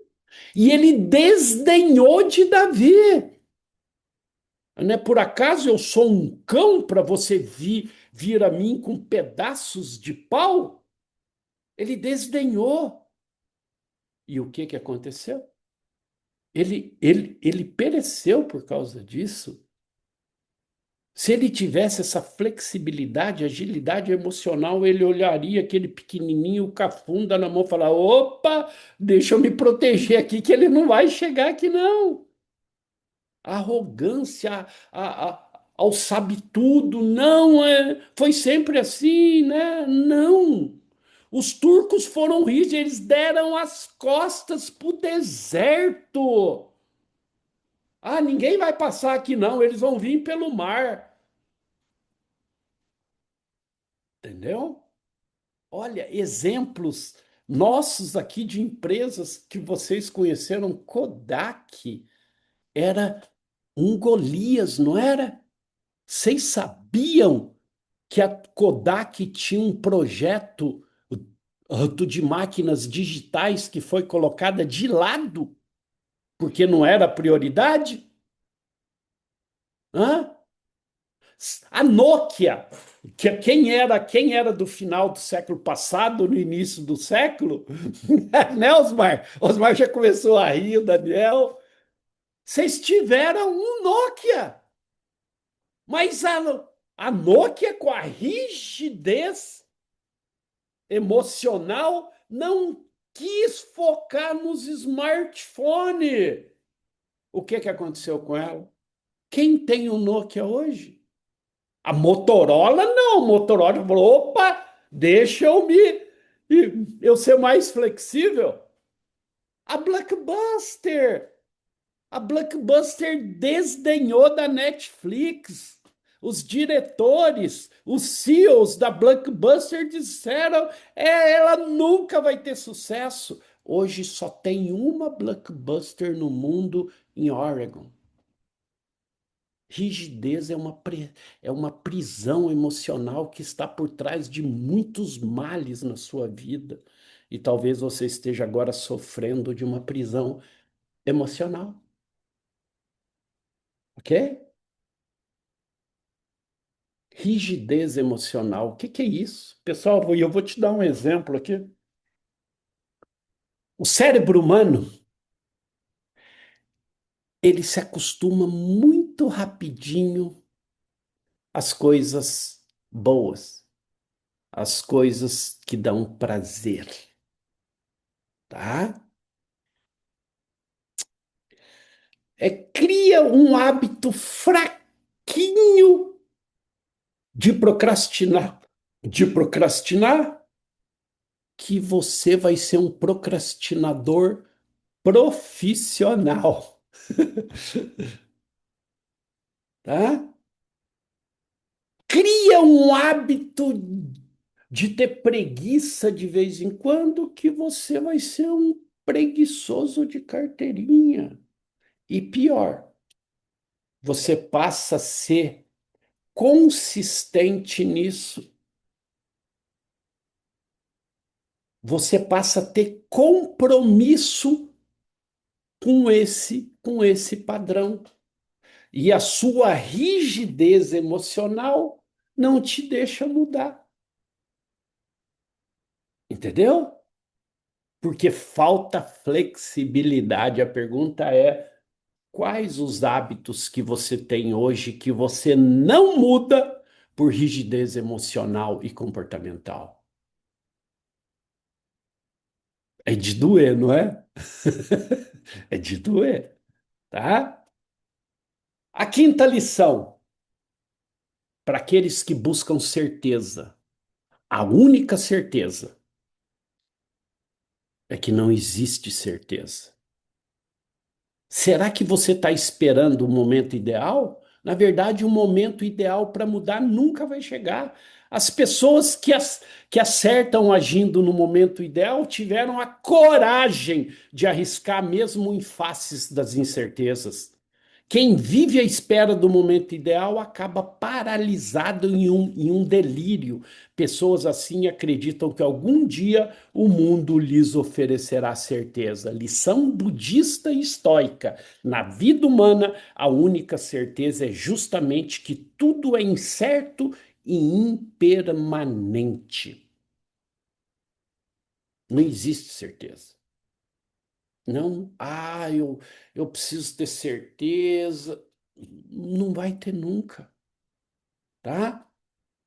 E ele desdenhou de Davi. Não é por acaso eu sou um cão para você vir a mim com pedaços de pau? Ele desdenhou. E o que que aconteceu? Ele pereceu por causa disso. Se ele tivesse essa flexibilidade, agilidade emocional, ele olharia aquele pequenininho cafunda na mão e falar: opa, deixa eu me proteger aqui, que ele não vai chegar aqui, não. A arrogância, ao sabe-tudo, não, foi sempre assim, né? Não. Os turcos foram rígidos, eles deram as costas para o deserto. Ah, ninguém vai passar aqui, não, eles vão vir pelo mar. Entendeu? Olha, exemplos nossos aqui de empresas que vocês conheceram, Kodak era um Golias, não era? Vocês sabiam que a Kodak tinha um projeto de máquinas digitais que foi colocada de lado, porque não era prioridade? Hã? A Nokia, que quem era do final do século passado, no início do século, né, Osmar? Osmar já começou a rir, o Daniel. Vocês tiveram um Nokia, mas a Nokia com a rigidez emocional não quis focar nos smartphones. O que que aconteceu com ela? Quem tem o Nokia hoje? A Motorola não. A Motorola falou: opa, deixa eu ser mais flexível. A Blockbuster. A Blockbuster desdenhou da Netflix. Os diretores, os CEOs da Blockbuster disseram: ela nunca vai ter sucesso. Hoje só tem uma Blockbuster no mundo em Oregon. Rigidez é uma prisão emocional que está por trás de muitos males na sua vida. E talvez você esteja agora sofrendo de uma prisão emocional, ok? Rigidez emocional. O que que é isso? Pessoal, eu vou te dar um exemplo aqui. O cérebro humano, ele se acostuma muito rapidinho às coisas boas, às coisas que dão prazer, tá? Cria um hábito fraquinho de procrastinar, que você vai ser um procrastinador profissional, tá? Cria um hábito de ter preguiça de vez em quando, que você vai ser um preguiçoso de carteirinha. E pior, você passa a ser consistente nisso. Você passa a ter compromisso com esse padrão. E a sua rigidez emocional não te deixa mudar. Entendeu? Porque falta flexibilidade. A pergunta é: quais os hábitos que você tem hoje que você não muda por rigidez emocional e comportamental? É de doer, não é? É de doer, tá? A quinta lição, para aqueles que buscam certeza, a única certeza é que não existe certeza. Será que você está esperando o momento ideal? Na verdade, o momento ideal para mudar nunca vai chegar. As pessoas que acertam agindo no momento ideal tiveram a coragem de arriscar mesmo em faces das incertezas. Quem vive à espera do momento ideal acaba paralisado em um delírio. Pessoas assim acreditam que algum dia o mundo lhes oferecerá certeza. Lição budista e estoica. Na vida humana, a única certeza é justamente que tudo é incerto e impermanente. Não existe certeza. Não, eu preciso ter certeza. Não vai ter nunca, tá?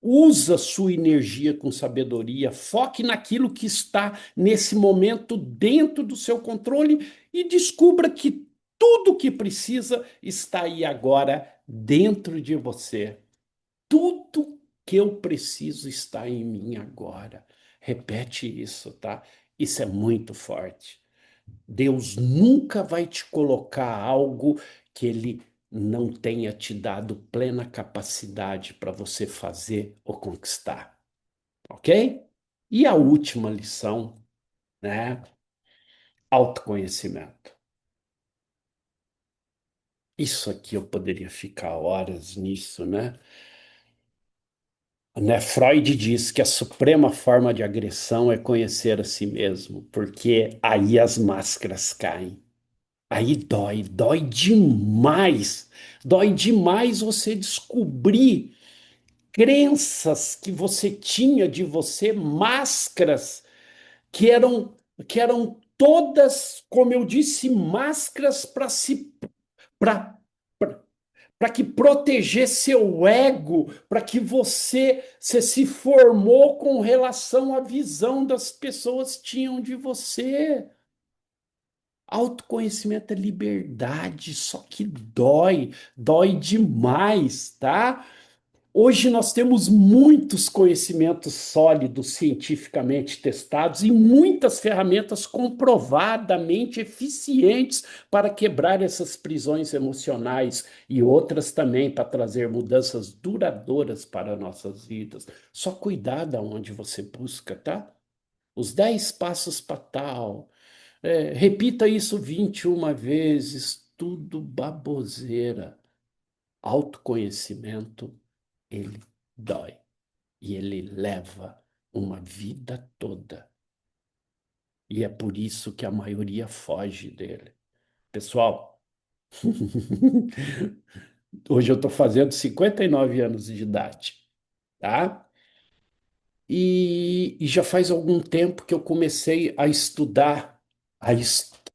Usa sua energia com sabedoria, foque naquilo que está nesse momento dentro do seu controle e descubra que tudo que precisa está aí agora dentro de você. Tudo que eu preciso está em mim agora. Repete isso, tá? Isso é muito forte. Deus nunca vai te colocar algo que Ele não tenha te dado plena capacidade para você fazer ou conquistar, ok? E a última lição, né? Autoconhecimento. Isso aqui eu poderia ficar horas nisso, né? Freud diz que a suprema forma de agressão é conhecer a si mesmo, porque aí as máscaras caem. Aí dói demais. Dói demais você descobrir crenças que você tinha de você, máscaras que eram todas, como eu disse, máscaras para para que proteger seu ego, para que você se formou com relação à visão das pessoas tinham de você. Autoconhecimento é liberdade, só que dói, dói demais, tá? Hoje nós temos muitos conhecimentos sólidos, cientificamente testados, e muitas ferramentas comprovadamente eficientes para quebrar essas prisões emocionais e outras também para trazer mudanças duradouras para nossas vidas. Só cuidado aonde você busca, tá? Os 10 passos para tal. Repita isso 21 vezes, tudo baboseira. Autoconhecimento, ele dói e ele leva uma vida toda. E é por isso que a maioria foge dele. Pessoal, hoje eu estou fazendo 59 anos de idade, tá? E já faz algum tempo que eu comecei a estudar,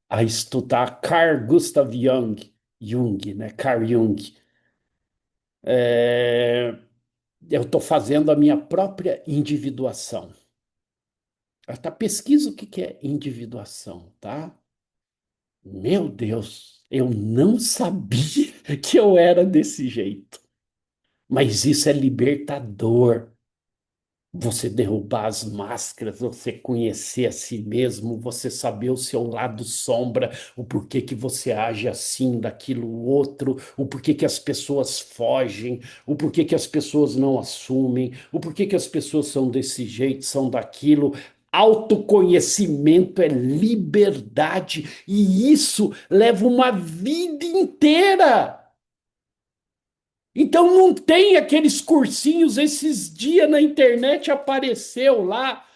a estudar Carl Gustav Jung, né? Carl Jung. É, eu estou fazendo a minha própria individuação. Tá, pesquisa o que que é individuação, tá? Meu Deus, eu não sabia que eu era desse jeito. Mas isso é libertador. Você derrubar as máscaras, você conhecer a si mesmo, você saber o seu lado sombra, o porquê que você age assim, daquilo outro, o porquê que as pessoas fogem, o porquê que as pessoas não assumem, o porquê que as pessoas são desse jeito, são daquilo. Autoconhecimento é liberdade e isso leva uma vida inteira. Então não tem aqueles cursinhos, esses dias na internet apareceu lá,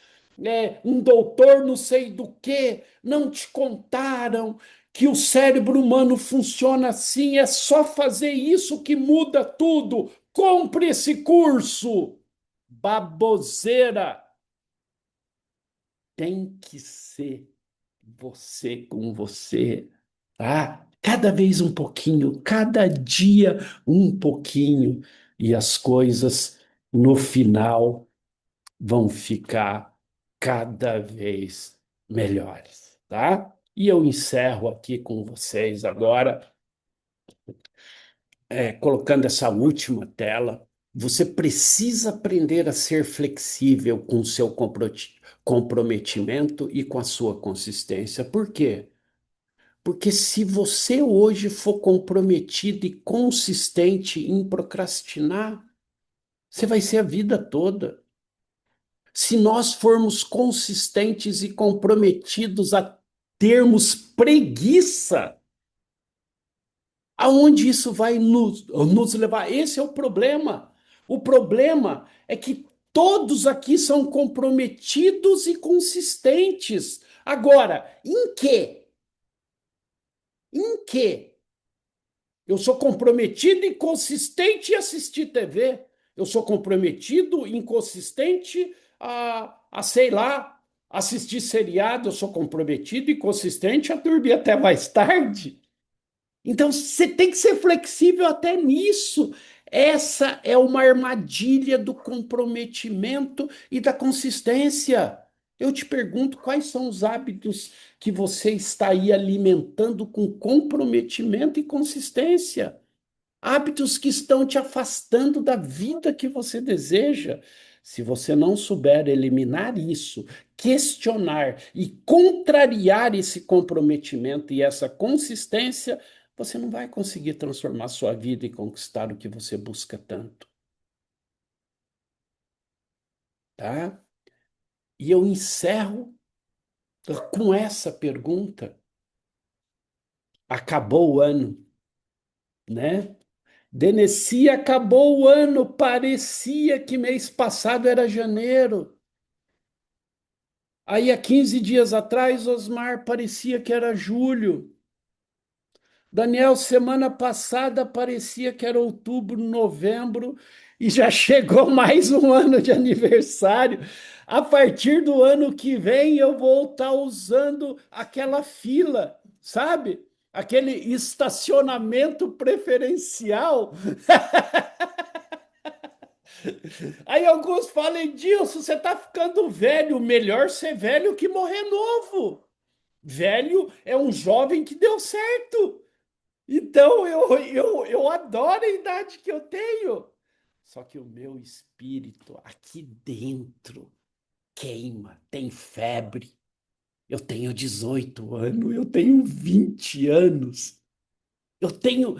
um doutor não sei do que, não te contaram que o cérebro humano funciona assim, é só fazer isso que muda tudo. Compre esse curso. Baboseira. Tem que ser você com você, tá? Cada vez um pouquinho, cada dia um pouquinho, e as coisas no final vão ficar cada vez melhores, tá? E eu encerro aqui com vocês agora, colocando essa última tela. Você precisa aprender a ser flexível com o seu comprometimento e com a sua consistência. Por quê? Porque se você hoje for comprometido e consistente em procrastinar, você vai ser a vida toda. Se nós formos consistentes e comprometidos a termos preguiça, aonde isso vai nos levar? Esse é o problema. O problema é que todos aqui são comprometidos e consistentes. Agora, em quê? Em quê? Eu sou comprometido e consistente em assistir TV. Eu sou comprometido e inconsistente sei lá, assistir seriado. Eu sou comprometido e consistente a dormir até mais tarde. Então, você tem que ser flexível até nisso. Essa é uma armadilha do comprometimento e da consistência. Eu te pergunto quais são os hábitos que você está aí alimentando com comprometimento e consistência. Hábitos que estão te afastando da vida que você deseja. Se você não souber eliminar isso, questionar e contrariar esse comprometimento e essa consistência, você não vai conseguir transformar sua vida e conquistar o que você busca tanto, tá? E eu encerro com essa pergunta. Acabou o ano, né? Deneci, acabou o ano, parecia que mês passado era janeiro. Aí, há 15 dias atrás, Osmar, parecia que era julho. Daniel, semana passada parecia que era outubro, novembro, e já chegou mais um ano de aniversário. A partir do ano que vem, eu vou estar usando aquela fila, sabe? Aquele estacionamento preferencial. Aí alguns falam, Edilson, você está ficando velho, melhor ser velho que morrer novo. Velho é um jovem que deu certo. Então eu adoro a idade que eu tenho. Só que o meu espírito aqui dentro queima, tem febre. Eu tenho 18 anos, eu tenho 20 anos. Eu tenho.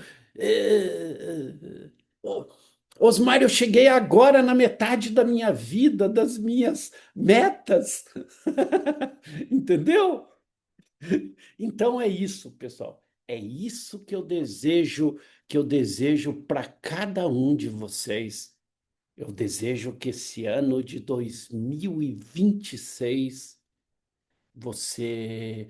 Ô, Osmar, eu cheguei agora na metade da minha vida, das minhas metas. Entendeu? Então é isso, pessoal. É isso que eu desejo para cada um de vocês. Eu desejo que esse ano de 2026 você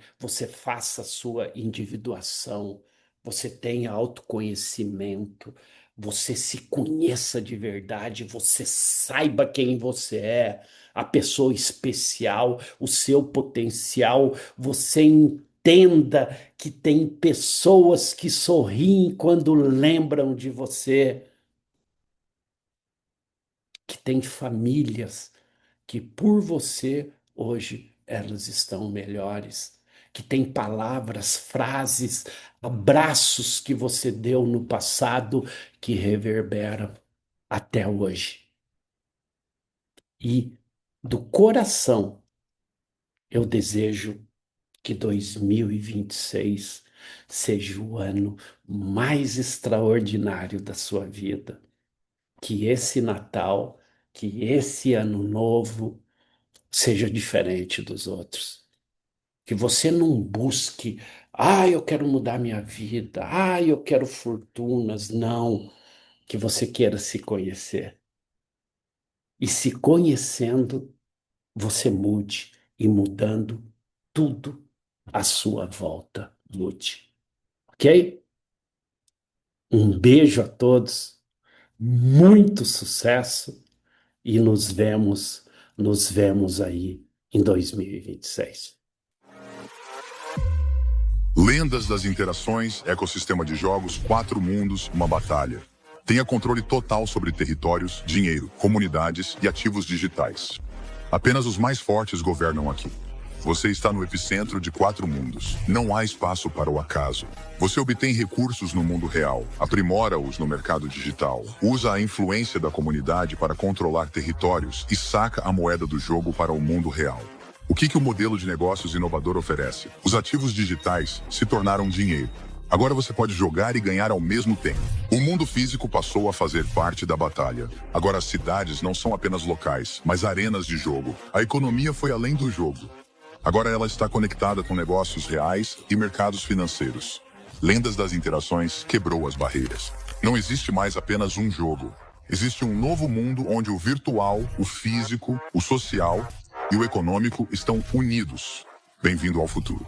faça a sua individuação, você tenha autoconhecimento, você se conheça de verdade, você saiba quem você é, a pessoa especial, o seu potencial, você entenda que tem pessoas que sorriem quando lembram de você, que tem famílias que por você hoje elas estão melhores, que tem palavras, frases, abraços que você deu no passado que reverberam até hoje. E do coração eu desejo que 2026 seja o ano mais extraordinário da sua vida, que esse Natal, que esse ano novo seja diferente dos outros. Que você não busque, eu quero mudar minha vida, eu quero fortunas. Não, que você queira se conhecer. E se conhecendo, você mude. E mudando, tudo à sua volta mude. Ok? Um beijo a todos, muito sucesso e nos vemos aí em 2026. Lendas das Interações, ecossistema de jogos, 4 mundos, uma batalha. Tenha controle total sobre territórios, dinheiro, comunidades e ativos digitais. Apenas os mais fortes governam aqui. Você está no epicentro de 4 mundos. Não há espaço para o acaso. Você obtém recursos no mundo real, aprimora-os no mercado digital, usa a influência da comunidade para controlar territórios e saca a moeda do jogo para o mundo real. O que o modelo de negócios inovador oferece? Os ativos digitais se tornaram dinheiro. Agora você pode jogar e ganhar ao mesmo tempo. O mundo físico passou a fazer parte da batalha. Agora as cidades não são apenas locais, mas arenas de jogo. A economia foi além do jogo. Agora ela está conectada com negócios reais e mercados financeiros. Lendas das Interações quebrou as barreiras. Não existe mais apenas um jogo. Existe um novo mundo onde o virtual, o físico, o social e o econômico estão unidos. Bem-vindo ao futuro.